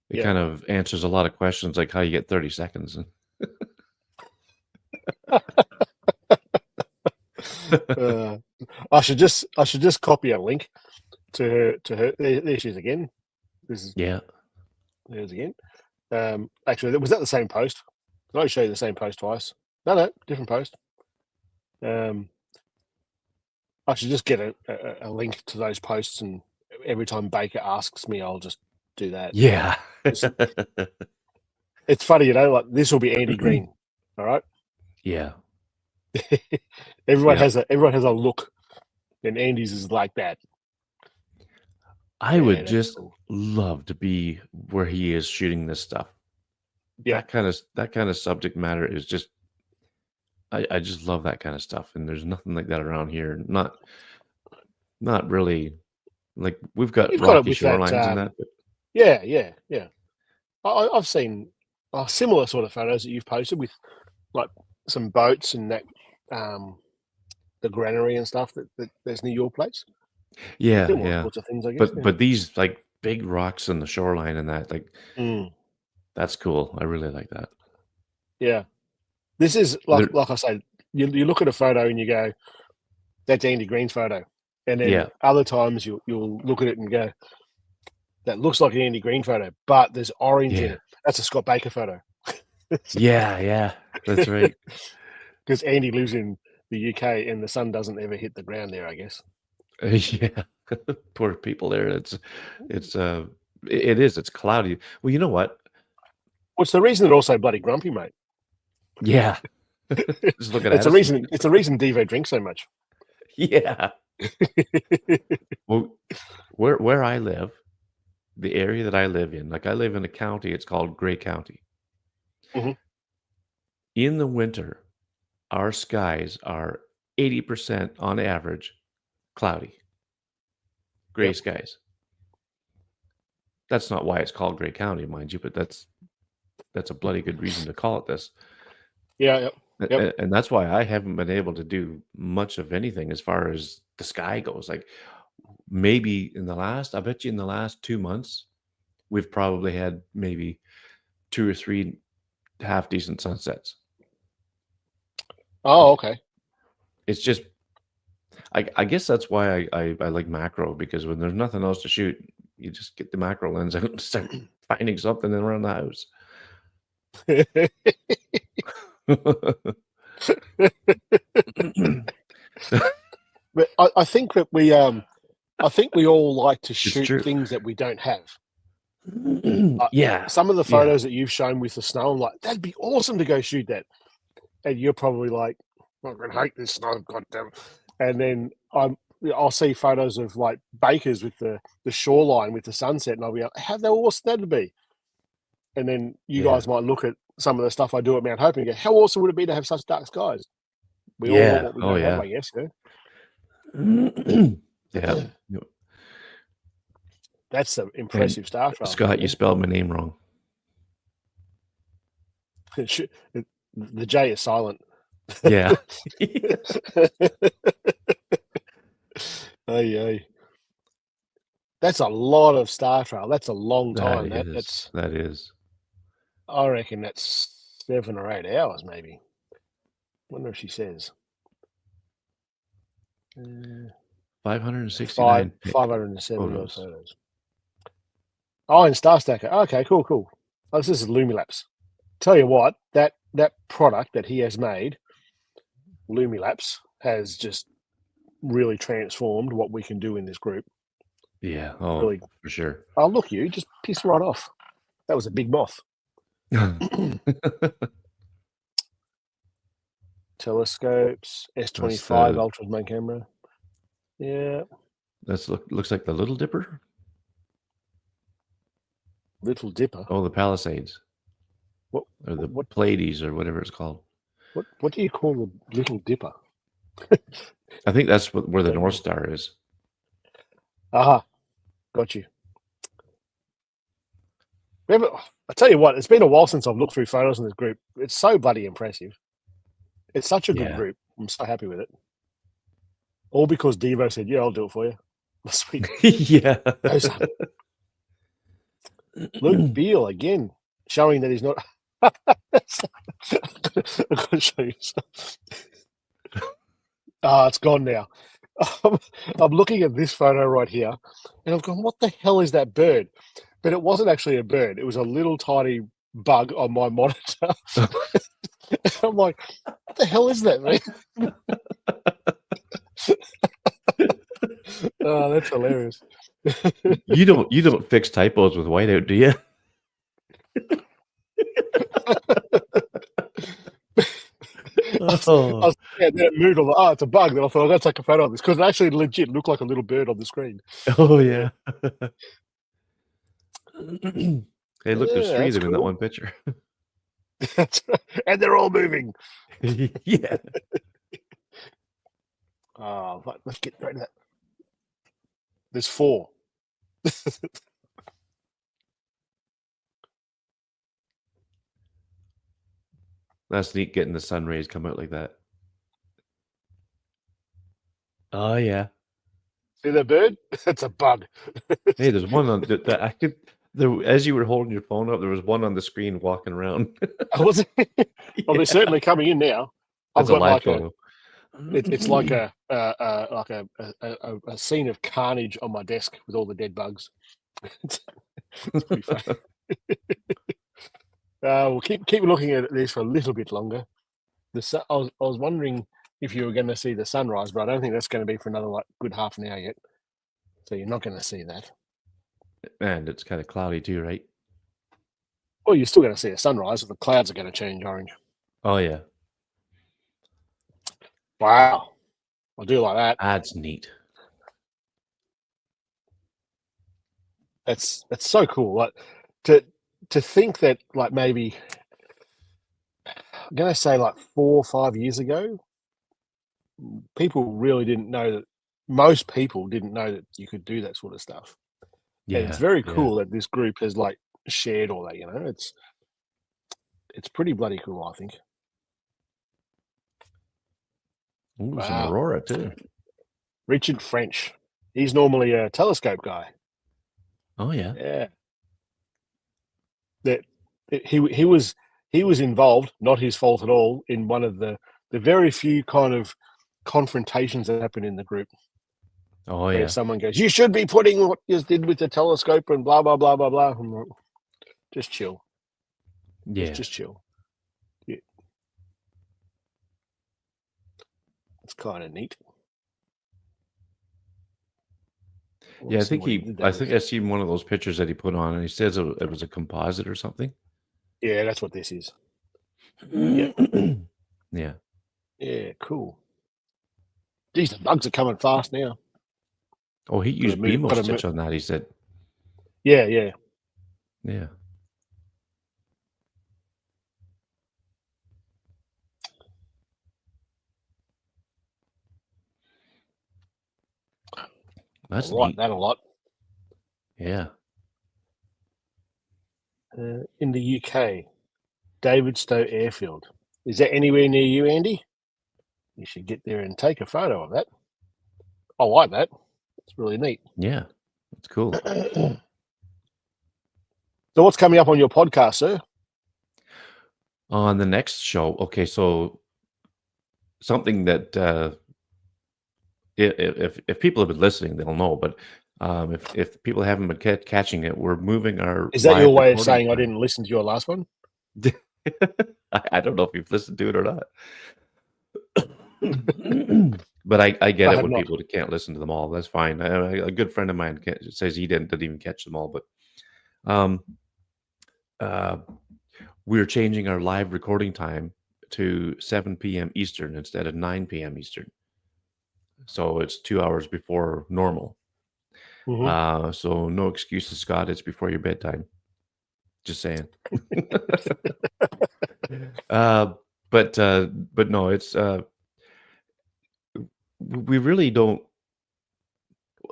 It Yeah. kind of answers a lot of questions, like how you get 30 seconds. I should just copy a link to her. There she is again. This is Yeah. there's again. Actually, was that the same post? Can I show you the same post twice? No, different post. I should just get a link to those posts, and every time Baker asks me, I'll just do that. Yeah. It's funny, like this will be Andy Green. All right. Yeah. Everyone has a look, and Andy's is like that. I would just love to be where he is shooting this stuff. Yeah. That kind of subject matter is just I just love that kind of stuff, and there's nothing like that around here. Not really. Like we've got rocky shorelines and that. But... Yeah. I've seen similar sort of photos that you've posted with like some boats and that the granary and stuff that there's near your place. Yeah, similar yeah. sorts of things, I guess. But these like big rocks in the shoreline and that, like that's cool. I really like that. Yeah. This is like I say, you look at a photo and you go, that's Andy Green's photo. And then other times you'll look at it and go, that looks like an Andy Green photo, but there's orange in it. That's a Scott Baker photo. Yeah. That's right. Because Andy lives in the UK and the sun doesn't ever hit the ground there, I guess. Yeah. Poor people there. It's cloudy. Well, you know what? What's the reason they're all so bloody grumpy, mate? Yeah. Just look at it's a reason. It's a reason Devo drinks so much. Yeah. Well, where I live, the area that I live in, like I live in a county, it's called Gray County. Mm-hmm. In the winter, our skies are 80% on average cloudy, gray skies. That's not why it's called Gray County, mind you, but that's a bloody good reason to call it this. Yeah. Yep. And that's why I haven't been able to do much of anything as far as the sky goes. Like maybe I bet you in the last 2 months, we've probably had maybe 2 or 3 half decent sunsets. Oh, okay. It's just, I guess that's why I like macro, because when there's nothing else to shoot, you just get the macro lens out and start finding something around the house. But I think that I think we all like to It's shoot true. things that we don't have. Yeah. Some of the Yeah. photos that you've shown with the snow, I'm like, that'd be awesome to go shoot that. And you're probably like, I'm gonna hate this snow, goddamn. And then I'll see photos of like Bakers with the shoreline with the sunset, and I'll be like, how awesome that'd be. And then you Yeah. guys might look at some of the stuff I do at Mount Hope and go, how awesome would it be to have such dark skies? We all want Yeah. what we Oh, don't have, yeah. I guess. Yeah. Yeah. That's an And impressive star trail. Scott, you spelled my name wrong. The J is silent. Yeah. Ay. That's a lot of star trail. That's a long time. That is. I reckon that's 7 or 8 hours, maybe. Wonder if she says. 569 570 odd photos. photos. Oh, and Star Stacker. Okay, cool. Oh, this is Lumilapse. Tell you what, that product that he has made, Lumilapse, has just really transformed what we can do in this group. Yeah. Oh, Really. for sure. Oh, look, you just pissed right off. That was a big moth. Telescopes, S25 Ultra's main camera. Yeah. That looks like the Little Dipper. Little Dipper. Oh, the Palisades. What? Or the Pleiades, or whatever it's called. What do you call the Little Dipper? I think that's where the North Star is. Aha, got you. I tell you what, it's been a while since I've looked through photos in this group. It's so bloody impressive. It's such a good group. I'm so happy with it. All because Devo said, "Yeah, I'll do it for you." Sweet. Yeah. Luke Beale again, showing that he's not. I'm going to show you. It's gone now. I'm looking at this photo right here, and I've gone, what the hell is that bird? But it wasn't actually a bird. It was a little tiny bug on my monitor. I'm like, what the hell is that, man? Oh, that's hilarious. You don't fix typos with whiteout, do you? Then it moved. I'm like, it's a bug. Then I thought, I got to take a photo of this because it actually legit looked like a little bird on the screen. Oh, yeah. Hey, look, there's 3 of them in that one picture. And they're all moving. Yeah. Let's get right to that. There's 4. That's neat getting the sun rays come out like that. Oh, yeah. See that bird? That's a bug. Hey, there's one on as you were holding your phone up, there was one on the screen walking around. Was it? Well, they're certainly coming in now. That's I've got a live photo. It's like a scene of carnage on my desk with all the dead bugs. It's pretty funny. We'll keep looking at this for a little bit longer. I was wondering if you were going to see the sunrise, but I don't think that's going to be for another good half an hour yet. So you're not going to see that. And it's kind of cloudy too, right? Well, you're still going to see a sunrise, but the clouds are going to change orange. Oh, yeah. Wow. I do like that. That's neat. That's so cool. Like to think that maybe I'm going to say 4 or 5 years ago, people really didn't know that. Most people didn't know that you could do that sort of stuff. Yeah, and it's very cool that this group has shared all that. It's pretty bloody cool, I think. Ooh, some Aurora too. Richard French. He's normally a telescope guy. Oh yeah. Yeah. That he was involved, not his fault at all, in one of the very few kind of confrontations that happen in the group. Oh yeah. Where someone goes, "You should be putting what you did with the telescope," and blah blah blah blah blah. I'm like, just chill. Yeah. Just chill. Yeah. It's kind of neat. Yeah, I see think what he did I that think with. I seen one of those pictures that he put on, and he says it was a composite or something. Yeah, that's what this is. Yep. Yeah. Yeah, cool. Geez, the bugs are coming fast now. Oh, he Got to used move. BMO Got to move. stitch on that. He said, Yeah, yeah. yeah. I That's like neat. that a lot. Yeah. In the UK, Davidstow Airfield. Is that anywhere near you, Andy? You should get there and take a photo of that. I like that. It's really neat. Yeah. That's cool. So, what's coming up on your podcast, sir? On the next show, okay, so something that if people have been listening, they'll know. But if people haven't been catching it, we're moving our Is that your live way of recording saying I time. didn't listen to your last one? I don't know if you've listened to it or not. But I get I it have when not. people can't listen to them all. That's fine. A good friend of mine says he didn't even catch them all. But um, uh, we're changing our live recording time to 7 p.m. Eastern instead of 9 p.m. Eastern. So it's 2 hours before normal. Mm-hmm. So no excuses, Scott. It's before your bedtime. Just saying. uh, but no, it's we really don't.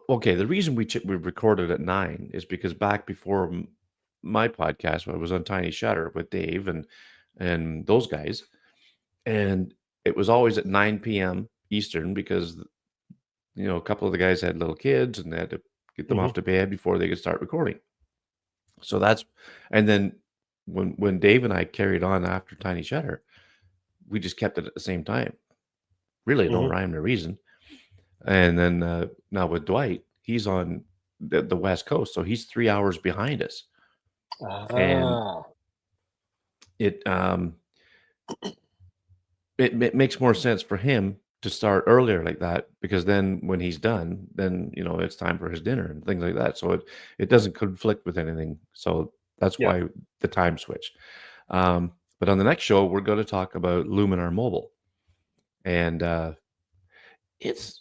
Okay, the reason we recorded at 9 is because back before my podcast, when I was on Tiny Shutter with Dave and those guys, and it was always at 9 p.m. Eastern because a couple of the guys had little kids and they had to get them Mm-hmm. off to bed before they could start recording. So that's and then when Dave and I carried on after Tiny Shutter, we just kept it at the same time. Really, no Mm-hmm. rhyme or reason. And then now with Dwight, he's on the West Coast, so he's 3 hours behind us, and Ah, it it makes more sense for him to start earlier like that because then when he's done, then it's time for his dinner and things like that. So it doesn't conflict with anything. So that's yeah. why the time switch. But on the next show, we're going to talk about Luminar Mobile, and it's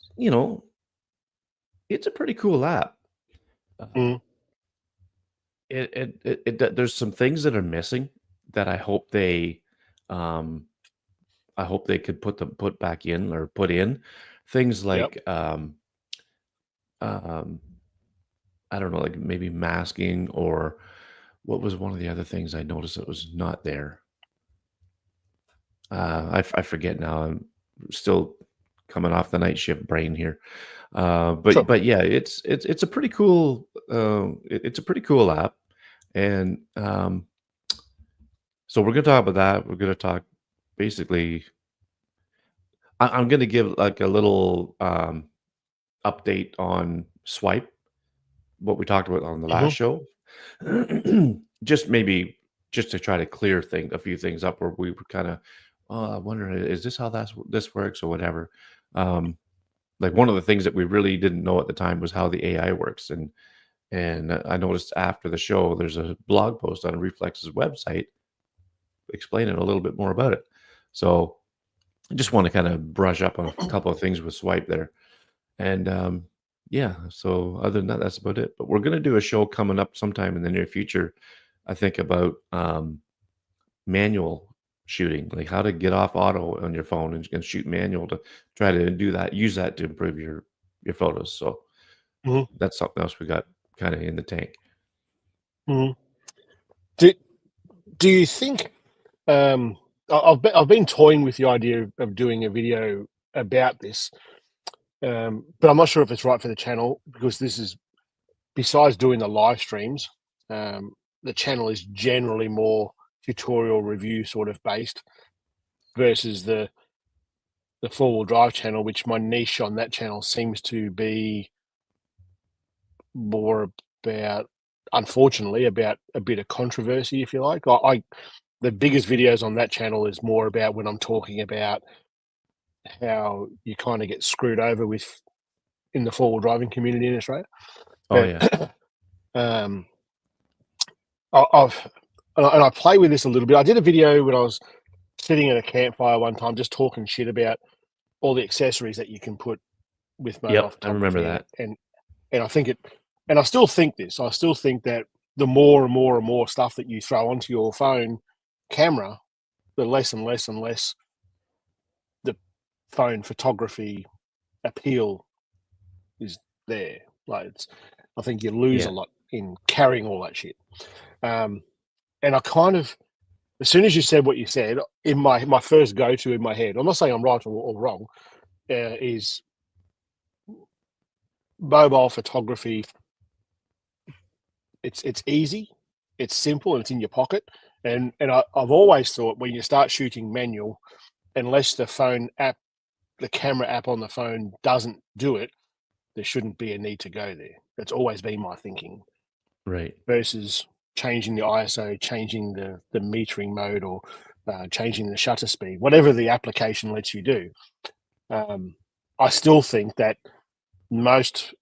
it's a pretty cool app. Mm, There's some things that are missing that um I hope they could put back in or put in things yep. like um I don't know, like maybe masking, or what was one of the other things I noticed that was not there. I forget now. I'm still coming off the night shift brain here. But Sure. but yeah, it's a pretty cool it's a pretty cool app, and so we're gonna talk about that. We're gonna talk basically. I'm gonna give like a little update on Swipe, what we talked about on the Mm-hmm. last show. Just maybe just to try to clear a few things up where we were kind of, oh, I wonder, is this how this works or whatever. Um, like one of the things that we really didn't know at the time was how the AI works, and I noticed after the show there's a blog post on Reflex's website explaining a little bit more about it. So I just want to kind of brush up on a couple of things with Swipe there. And yeah, so other than that, that's about it. But we're going to do a show coming up sometime in the near future, I think, about manual shooting, like how to get off auto on your phone and shoot manual to try to use that to improve your photos. So Mm-hmm. that's something else we got kind of in the tank. Mm-hmm. Do you think I've been toying with the idea of doing a video about this, but I'm not sure if it's right for the channel because this is besides doing the live streams, the channel is generally more tutorial review sort of based versus the four-wheel drive channel, which my niche on that channel seems to be more about, unfortunately, about a bit of controversy, if you like. I the biggest videos on that channel is more about when I'm talking about how you kind of get screwed over with in the four-wheel driving community in Australia. Oh But yeah. um, I play with this a little bit. I did a video when I was sitting at a campfire one time, just talking shit about all the accessories that you can put with mobile Yep, I remember photography, that. and I think it, and I still think this. I still think that the more and more and more stuff that you throw onto your phone camera, the less and less and less the phone photography appeal is there. Like I think you lose a Yeah. lot in carrying all that shit. And I kind of, as soon as you said what you said, in my first go to in my head, I'm not saying I'm right or wrong, is mobile photography. It's easy, it's simple, and it's in your pocket. And I've always thought when you start shooting manual, unless the phone app, the camera app on the phone doesn't do it, there shouldn't be a need to go there. That's always been my thinking. Right. Versus changing the ISO, changing the metering mode, or changing the shutter speed, whatever the application lets you do. I still think that most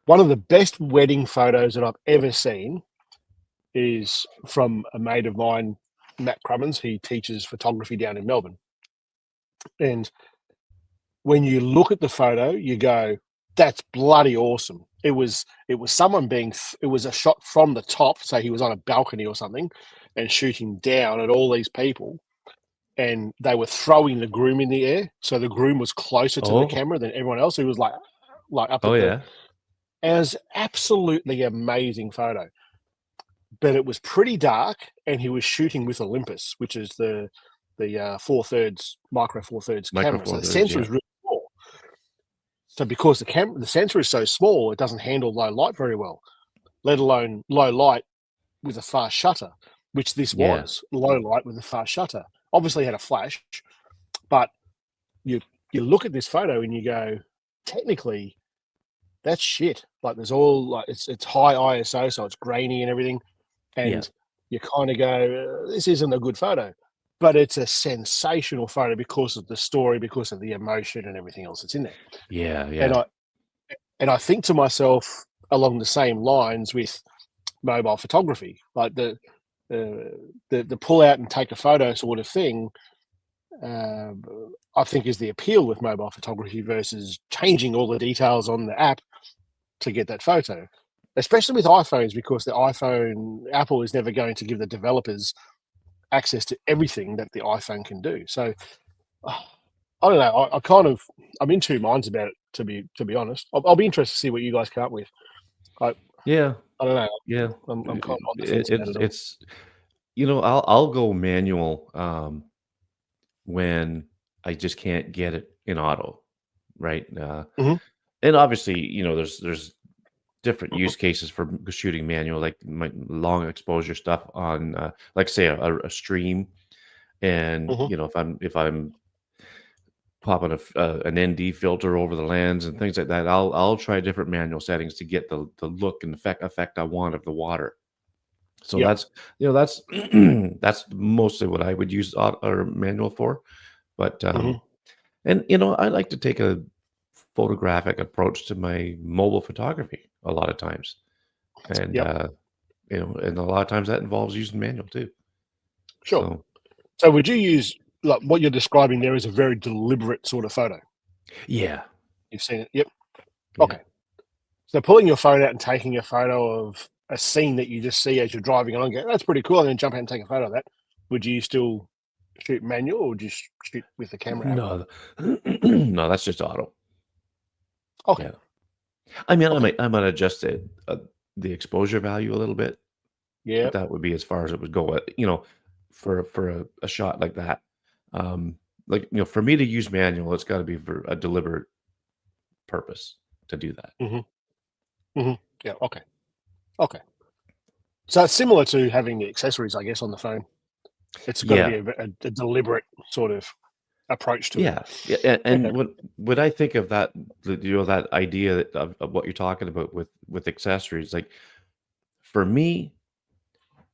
one of the best wedding photos that I've ever seen is from a mate of mine, Matt Crummins. He teaches photography down in Melbourne, and when you look at the photo, you go, "That's bloody awesome." It was someone being. It was a shot from the top, so he was on a balcony or something, and shooting down at all these people, and they were throwing the groom in the air, so the groom was closer to the Oh. camera than everyone else. He was like up Oh at the. yeah. And it was absolutely amazing photo, but it was pretty dark, and he was shooting with Olympus, which is the 4/3 micro 4/3 Micro camera. So Four the Thirds, sensor yeah. is really small. So because the sensor is so small, it doesn't handle low light very well, let alone low light with a fast shutter, which this Yeah. was low light with a fast shutter. Obviously, it had a flash, but you you look at this photo and you go, technically, that's shit. Like there's all like it's high ISO, so it's grainy and everything, Yeah. and you kind of go, this isn't a good photo, but it's a sensational photo because of the story, because of the emotion and everything else that's in there. Yeah, And yeah. I think to myself along the same lines with mobile photography, like the pull out and take a photo sort of thing. Uh, I think is the appeal with mobile photography versus changing all the details on the app to get that photo, especially with iPhones, because the iPhone Apple is never going to give the developers access to everything that the iPhone can do. So I don't know. I kind of I'm in two minds about it. To be honest, I'll be interested to see what you guys come up with. I Yeah. I don't know. Yeah. I'm kind of on the It, fence about it's it all. it's I'll go manual when I just can't get it in auto, right? Hmm. And obviously, there's different use cases for shooting manual, like my long exposure stuff on, like say a stream, and Hmm. if I'm popping an ND filter over the lens and things like that, I'll try different manual settings to get the look and effect I want of the water. So Yep. that's that's mostly what I would use or manual for. But Hmm. and I like to take a photographic approach to my mobile photography a lot of times, and Yep. and a lot of times that involves using manual too. Sure. So So would you use like what you're describing there is a very deliberate sort of photo? yeah, You've seen it. Yep. yeah, Okay. So pulling your phone out and taking a photo of a scene that you just see as you're driving along, go, that's pretty cool, and then jump out and take a photo of that. Would you still shoot manual or just shoot with the camera app? no, no, that's just auto. Okay. Yeah, I mean, Okay. I might adjust the exposure value a little bit, but Yeah. that would be as far as it would go. For a shot like that, um, like for me to use manual, it's got to be for a deliberate purpose to do that. Hmm. Hmm. Yeah. Okay. Okay. So it's similar to having the accessories, I guess, on the phone. It's got to be Yeah, a deliberate sort of approach to it. yeah, yeah. And Okay. when I think of that, that idea of what you're talking about with accessories, like for me,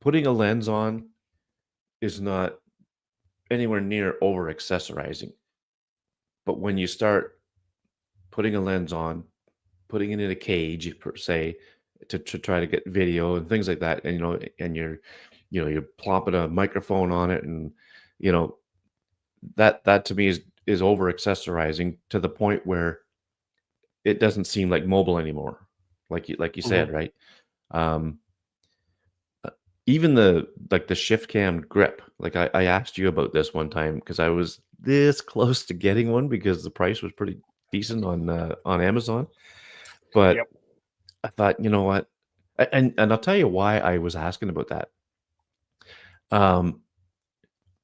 putting a lens on is not anywhere near over accessorizing. But when you start putting a lens on, putting it in a cage per se to try to get video and things like that, and and you're plopping a microphone on it, and you know that to me is over accessorizing to the point where it doesn't seem like mobile anymore, like you Mhm. said, right? Um, Even the shift cam grip, like I asked you about this one time because I was this close to getting one because the price was pretty decent on Amazon, but Yep. I thought, you know what? And I'll tell you why I was asking about that. Um,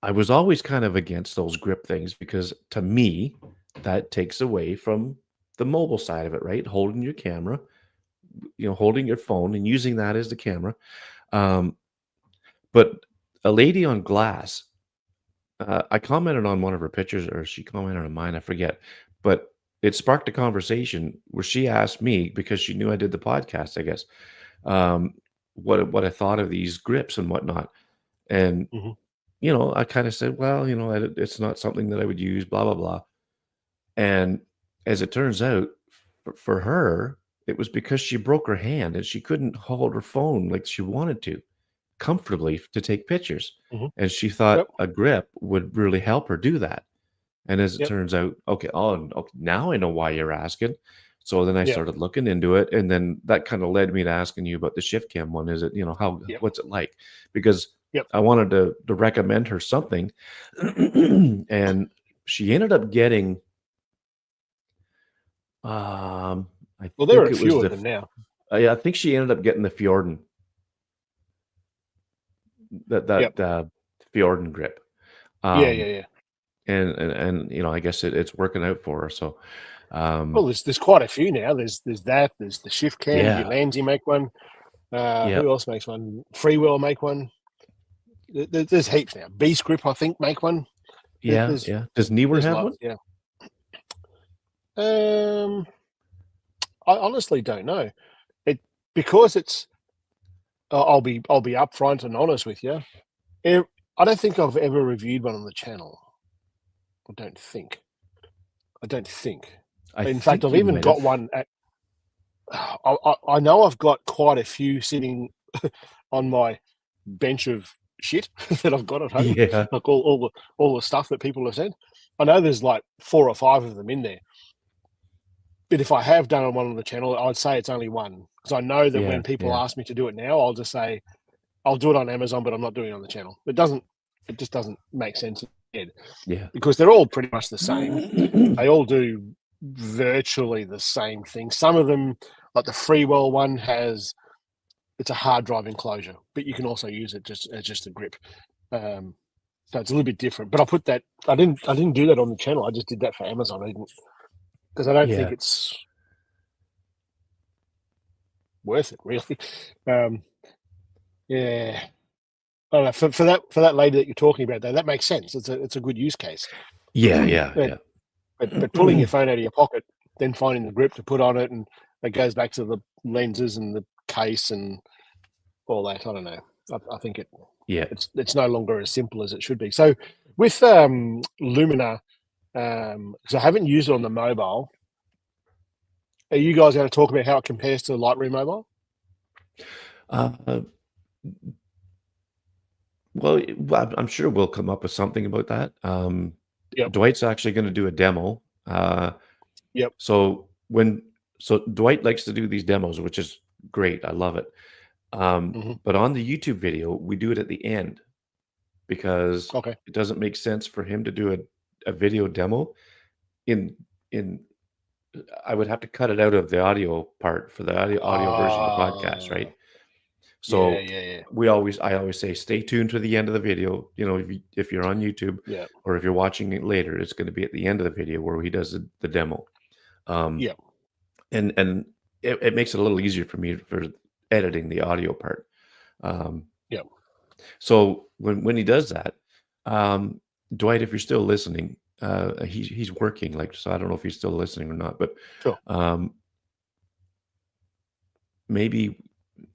I was always kind of against those grip things because to me, that takes away from the mobile side of it, right? Holding your camera, holding your phone and using that as the camera. Um, but a lady on glass, I commented on one of her pictures, or she commented on mine, I forget. But it sparked a conversation where she asked me because she knew I did the podcast, I guess, um, what I thought of these grips and whatnot. And Mhm. I kind of said, well, it's not something that I would use, blah blah blah. And as it turns out, for her, it was because she broke her hand and she couldn't hold her phone like she wanted to comfortably to take pictures. Mhm. And she thought Yep. a grip would really help her do that. And as it Yep. turns out, okay, oh, okay, now I know why you're asking. So then I Yep. started looking into it, and then that kind of led me to asking you about the shift cam one. Is it, Yep. what's it like? Because Yep. I wanted to recommend her something, and she ended up getting, I Well, there are think a it was few of the, them now. I think she ended up getting the Fjorden, that Yep. that Fjorden grip. Yeah. Yeah. Um, Yeah. and I guess it's working out for her. So, Well, um, there's quite a few now. There's that. There's the shift cam. yeah, Ulanzi make one. yeah, Who else makes one? Freewell make one. There's heaps now. Beast Grip, I think, make one. yeah, There's yeah. Does Newer there's have one? loads. Yeah. Um, I honestly don't know. It because it's. I'll be upfront and honest with you. E- I don't think I've ever reviewed one on the channel. I don't think. I don't think. I In fact, think I've you even might got have. one at. I know I've got quite a few sitting on my bench of shit that I've got at home, Yeah, like all the stuff that people have said. I know there's like 4 or 5 of them in there, but if I have done one on the channel, I'd say it's only one because I know that yeah, when people yeah, ask me to do it now, I'll just say I'll do it on Amazon, but I'm not doing it on the channel. It just doesn't make sense in my head yeah. because they're all pretty much the same. They all do virtually the same thing. Some of them, like the Freewell one, it's a hard drive enclosure, but you can also use it just as just a grip. Um, so it's a little bit different. But I put that. I didn't do that on the channel. I just did that for Amazon. I didn't because I don't think Yeah, it's worth it really. Um, yeah, I don't know. For that lady that you're talking about, though, that makes sense. It's a good use case. yeah, yeah, but yeah. but pulling your phone out of your pocket, then finding the grip to put on it, and it goes back to the lenses and the case and all that. I don't know. I think Yeah. it's no longer as simple as it should be. So with Lumina, because I haven't used it on the mobile, are you guys going to talk about how it compares to Lightroom Mobile? Uh, well, I'm sure we'll come up with something about that. Yep. Dwight's actually going to do a demo. Yep. So Dwight likes to do these demos, which is great. I love it. Hmm. But on the YouTube video, we do it at the end because Okay. it doesn't make sense for him to do a video demo in in I would have to cut it out of the audio part for the audio version of the podcast, Ah, right? yeah, So yeah, yeah, I always say stay tuned to the end of the video. If you're on YouTube yeah, or if you're watching it later, it's going to be at the end of the video where he does the demo. Um, yeah, and it makes it a little easier for me for editing the audio part. Um, yeah. so when he does that, um, Dwight, if you're still listening, he's working, like, so I don't know if he's still listening or not, but Sure. um, maybe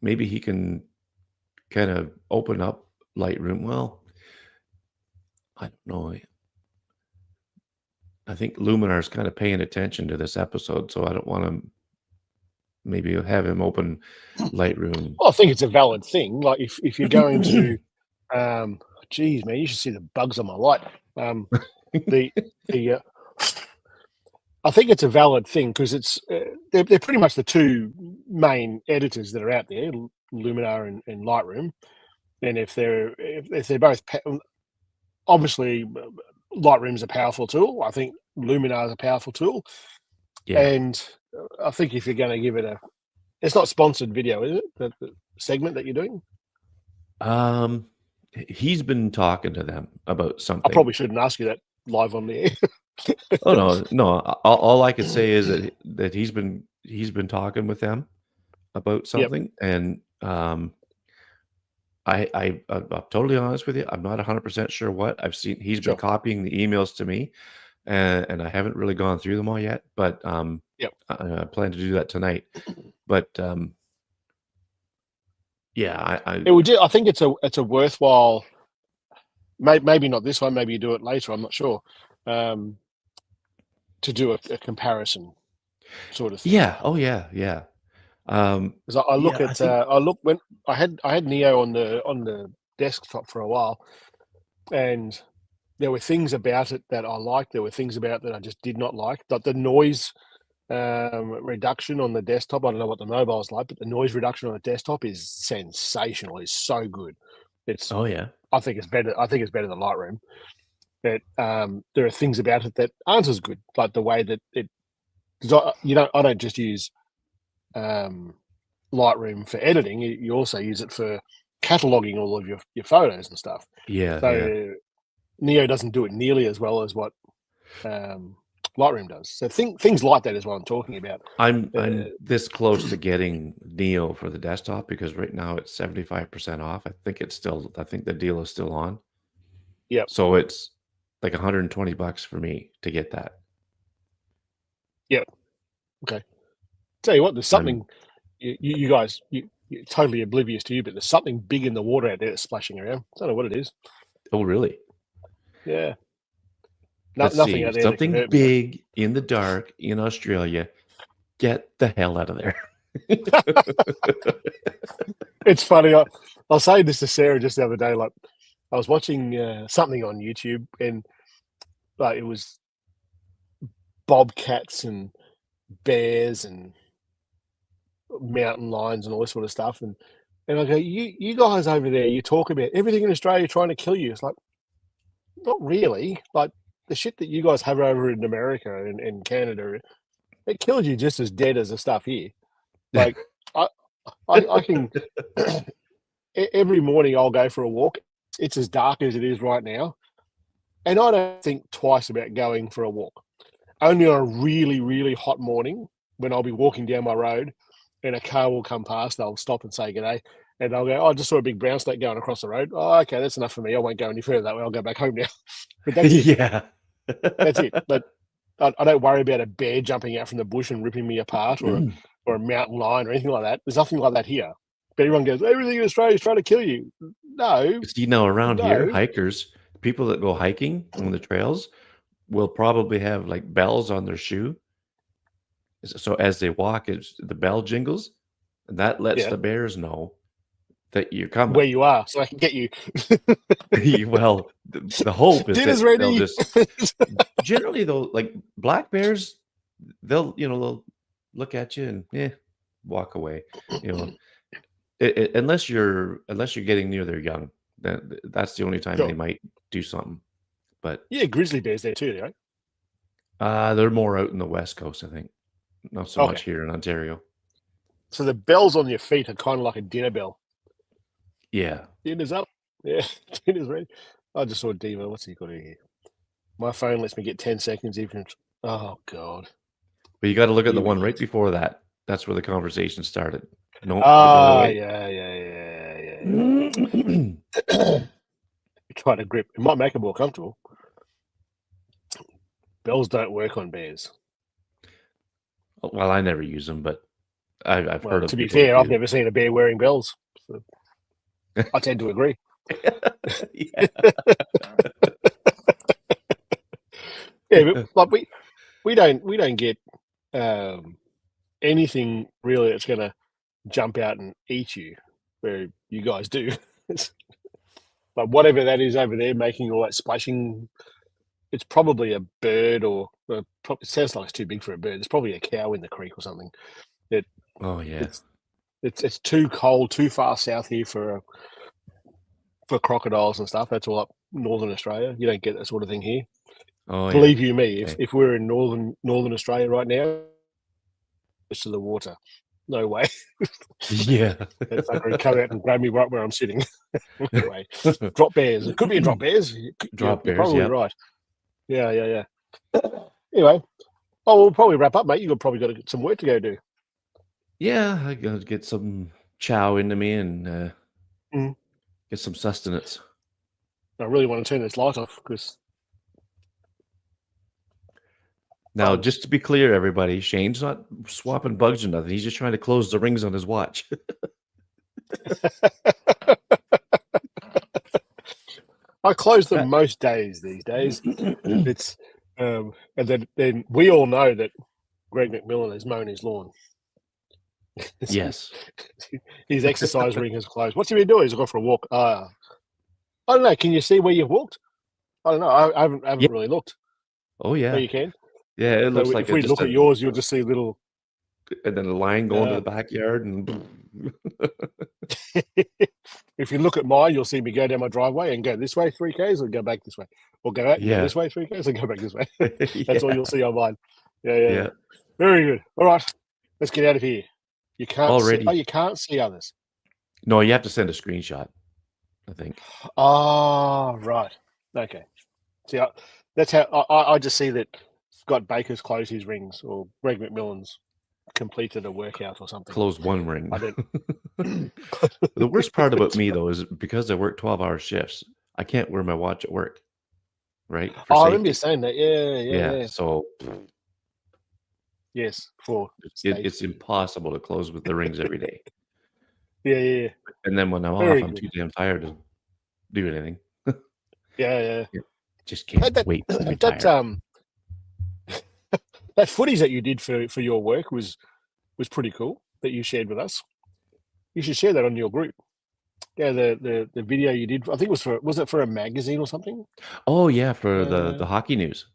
he can kind of open up Lightroom. Well, I don't know. I think Luminar is kind of paying attention to this episode, so I don't want to maybe have him open Lightroom. Well, I think it's a valid thing. Like if you're going to, geez, man, you should see the bugs on my light. The the I think it's a valid thing because it's they're pretty much the two main editors that are out there, Luminar and Lightroom. And if they're both obviously Lightroom's a powerful tool. I think Luminar is a powerful tool. Yeah. And I think if you're going to give it it's not sponsored video, is it? The segment that you're doing? He's been talking to them about something. I probably shouldn't ask you that live on the air. Oh no. All I could say is that he's been talking with them about something, and I'm totally honest with you. I'm not 100% sure what I've seen. He's been copying the emails to me, and I haven't really gone through them all yet. But I plan to do that tonight. But yeah, I think it's a worthwhile. Maybe not this one. Maybe you do it later. I'm not sure. To do a comparison sort of thing. Yeah. Oh yeah. Yeah. Because I look I look when I had Neo on the desktop for a while, and there were things about it that I liked. There were things about it that I just did not like. Like the noise reduction on the desktop. I don't know what the mobile's like, but the noise reduction on the desktop is sensational. It's so good. It's I think it's better. I think it's better than Lightroom. But there are things about it that aren't as good, like the way that it. I don't just use Lightroom for editing. You also use it for cataloging all of your photos and stuff. Yeah. So Neo doesn't do it nearly as well as what Lightroom does. So things like that is what I'm talking about. I'm this close to getting Neo for the desktop because right now it's 75% off. I think the deal is still on. Yeah. So it's like $120 for me to get that. Yep. Okay. Tell you what, there's something you guys you're totally oblivious to but there's something big in the water out there that's splashing around. I don't know what it is. Oh, really? Yeah. Nothing out there. Something big in the dark in Australia. Get the hell out of there. It's funny. I was saying this to Sarah just the other day. Like, I was watching something on YouTube, and like it was bobcats and bears and mountain lions and all this sort of stuff. And I go, you guys over there, you talk about everything in Australia trying to kill you. It's like, not really. Like the shit that you guys have over in America and Canada, it kills you just as dead as the stuff here. Like I can every morning I'll go for a walk. It's as dark as it is right now, and I don't think twice about going for a walk. Only on a really, really hot morning when I'll be walking down my road and a car will come past, they'll stop and say g'day, and I'll go, oh, I just saw a big brown snake going across the road. Oh, okay, that's enough for me. I won't go any further that way. I'll go back home now. But that's it. Yeah. That's it. But I don't worry about a bear jumping out from the bush and ripping me apart or a mountain lion or anything like that. There's nothing like that here. But everyone goes, everything in Australia is trying to kill you. No. You know, around here, hikers, people that go hiking on the trails will probably have like bells on their shoe. So as they walk, the bell jingles, and that lets the bears know that you're coming. Where you are, so I can get you. Well, the hope is Dinner's that ready. they'll just generally though, like black bears, they'll look at you and walk away. Unless you're getting near their young, that's the only time they might do something. But yeah, grizzly bears there too, right? They're more out in the West Coast, I think. Not so much here in Ontario. So the bells on your feet are kind of like a dinner bell. Yeah. Dinner's up. Yeah, dinner's ready. I just saw Diva. What's he got here? My phone lets me get 10 seconds even. Oh, God. But you got to look at the one right before that. That's where the conversation started. No. Yeah. Try to grip. It might make it more comfortable. Bells don't work on bears. Well, I never use them, but I've heard of. To be fair, I've never seen a bear wearing bells. So I tend to agree. Yeah, but like we don't get anything really that's going to jump out and eat you, where you guys do. But whatever that is over there making all that splashing, it's probably a bird or it sounds like it's too big for a bird. There's probably a cow in the creek or something. It Oh yeah. it's too cold, too far south here for crocodiles and stuff. That's all up northern Australia. You don't get that sort of thing here. Oh yeah. Believe you me, Okay. if we're in northern Australia right now, it's to the water. No way. Yeah. That fucker would come out and grab me right where I'm sitting. Anyway, drop bears. It could be a drop bears. You're Drop bears. probably Yeah. right. Yeah. Anyway, we'll probably wrap up, mate. You've probably got some work to go do. Yeah. I gotta get some chow into me and Mm. get some sustenance. I really want to turn this light off because Now, just to be clear, everybody, Shane's not swapping bugs or nothing. He's just trying to close the rings on his watch. I close them most days these days. It's and then we all know that Greg McMillan has mown his lawn. Yes. His exercise ring is closed. What's he been doing? He's gone for a walk. I don't know. Can you see where you've walked? I don't know. I haven't really looked. Oh yeah. Oh, you can. Yeah, it looks So like if we look at yours, you'll just see little. And then a line going to the backyard, and if you look at mine, you'll see me go down my driveway and go this way 3Ks and go back this way, or go out and go this way 3Ks and go back this way. That's all you'll see on mine. Yeah. Very good. All right, let's get out of here. You can't already. you can't see others. No, you have to send a screenshot, I think. Oh, right. Okay. See, that's how I just see that Scott Baker's closed his rings, or Greg McMillan's completed a workout or something. Close one ring. I don't. The worst part about me, though, is because I work 12-hour shifts, I can't wear my watch at work, right? For I remember you safety. saying that. Yeah. So Yes, for it's impossible to close with the rings every day. Yeah. And then when I'm off, I'm too damn tired to do anything. Yeah. Just can't wait to be tired. That footage that you did for your work was pretty cool, that you shared with us. You should share that on your group. Yeah, the video you did, I think was it for a magazine or something? Oh yeah, for the hockey news.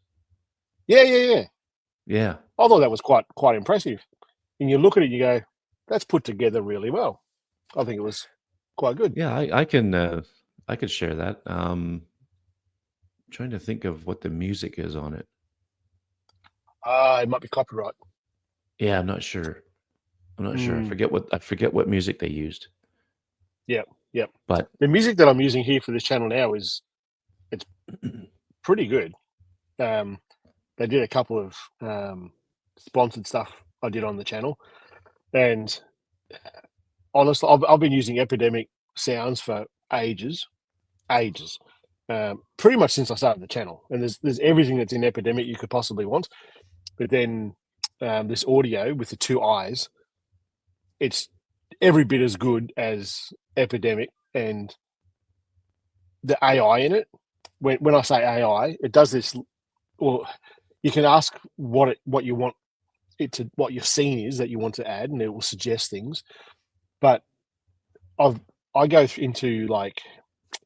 Yeah. Yeah. I thought that was quite impressive. And you look at it and you go, that's put together really well. I think it was quite good. Yeah, I could share that. Trying to think of what the music is on it. It might be copyright. Yeah, I'm not sure. I forget what music they used. Yep. But the music that I'm using here for this channel now it's pretty good. They did a couple of sponsored stuff I did on the channel, and honestly, I've been using Epidemic sounds for ages, pretty much since I started the channel. And there's everything that's in Epidemic you could possibly want, but then this audio with the two eyes, it's every bit as good as Epidemic, and the AI in it. When I say AI, it does this. Well, you can ask what you want it to, what your scene is that you want to add, and it will suggest things. But I go into like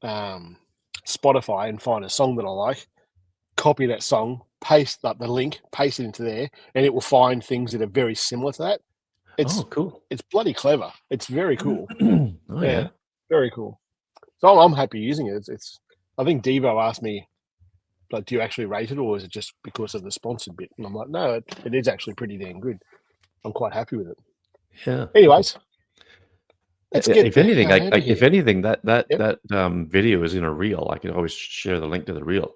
Spotify and find a song that I like, copy that song, paste up the link, paste it into there, and it will find things that are very similar to that. It's cool. It's bloody clever. It's very cool. Yeah, very cool. So I'm happy using it. It's I think Devo asked me, like, do you actually rate it, or is it just because of the sponsored bit? And I'm like, no, it is actually pretty damn good. I'm quite happy with it. Yeah. Anyways, let's get if anything, Yep. that video is in a reel. I can always share the link to the reel.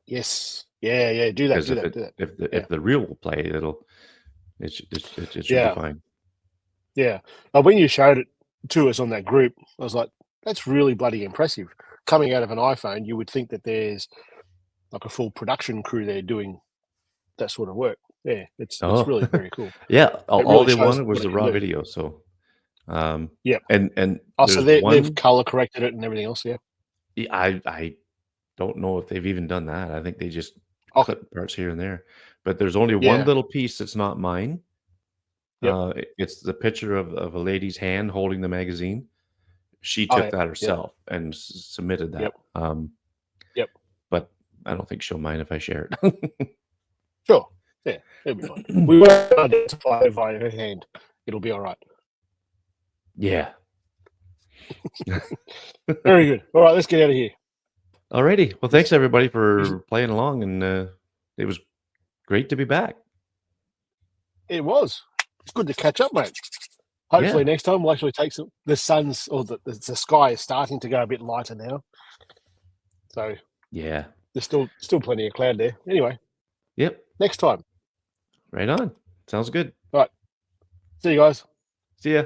Yes. Yeah. Do that. If the reel will play, it should be fine. Yeah. When you showed it to us on that group, I was like, that's really bloody impressive. Coming out of an iPhone, you would think that there's like a full production crew there doing that sort of work. Yeah, it's really very cool. Yeah, all really they shows wanted was what the it raw can do. video. So, Yep. and so they've color corrected it and everything else. Yeah. I don't know if they've even done that. I think they just clip parts here and there. But there's only one little piece that's not mine. Yep. It's the picture of a lady's hand holding the magazine. She Oh, took yeah. that Yep. herself and submitted that. Yep. Yep. But I don't think she'll mind if I share it. Sure. Yeah, it'll be fine. We won't identify her by her hand. It'll be all right. Yeah. Very good. All right, let's get out of here. Alrighty. Well, thanks everybody for playing along, and it was great to be back. It was. It's good to catch up, mate. Hopefully next time we'll actually take some. The sun's or the sky is starting to go a bit lighter now, so Yeah. there's still plenty of cloud there. Anyway, Yep. next time. Right on. Sounds good. All right. See you guys. See ya.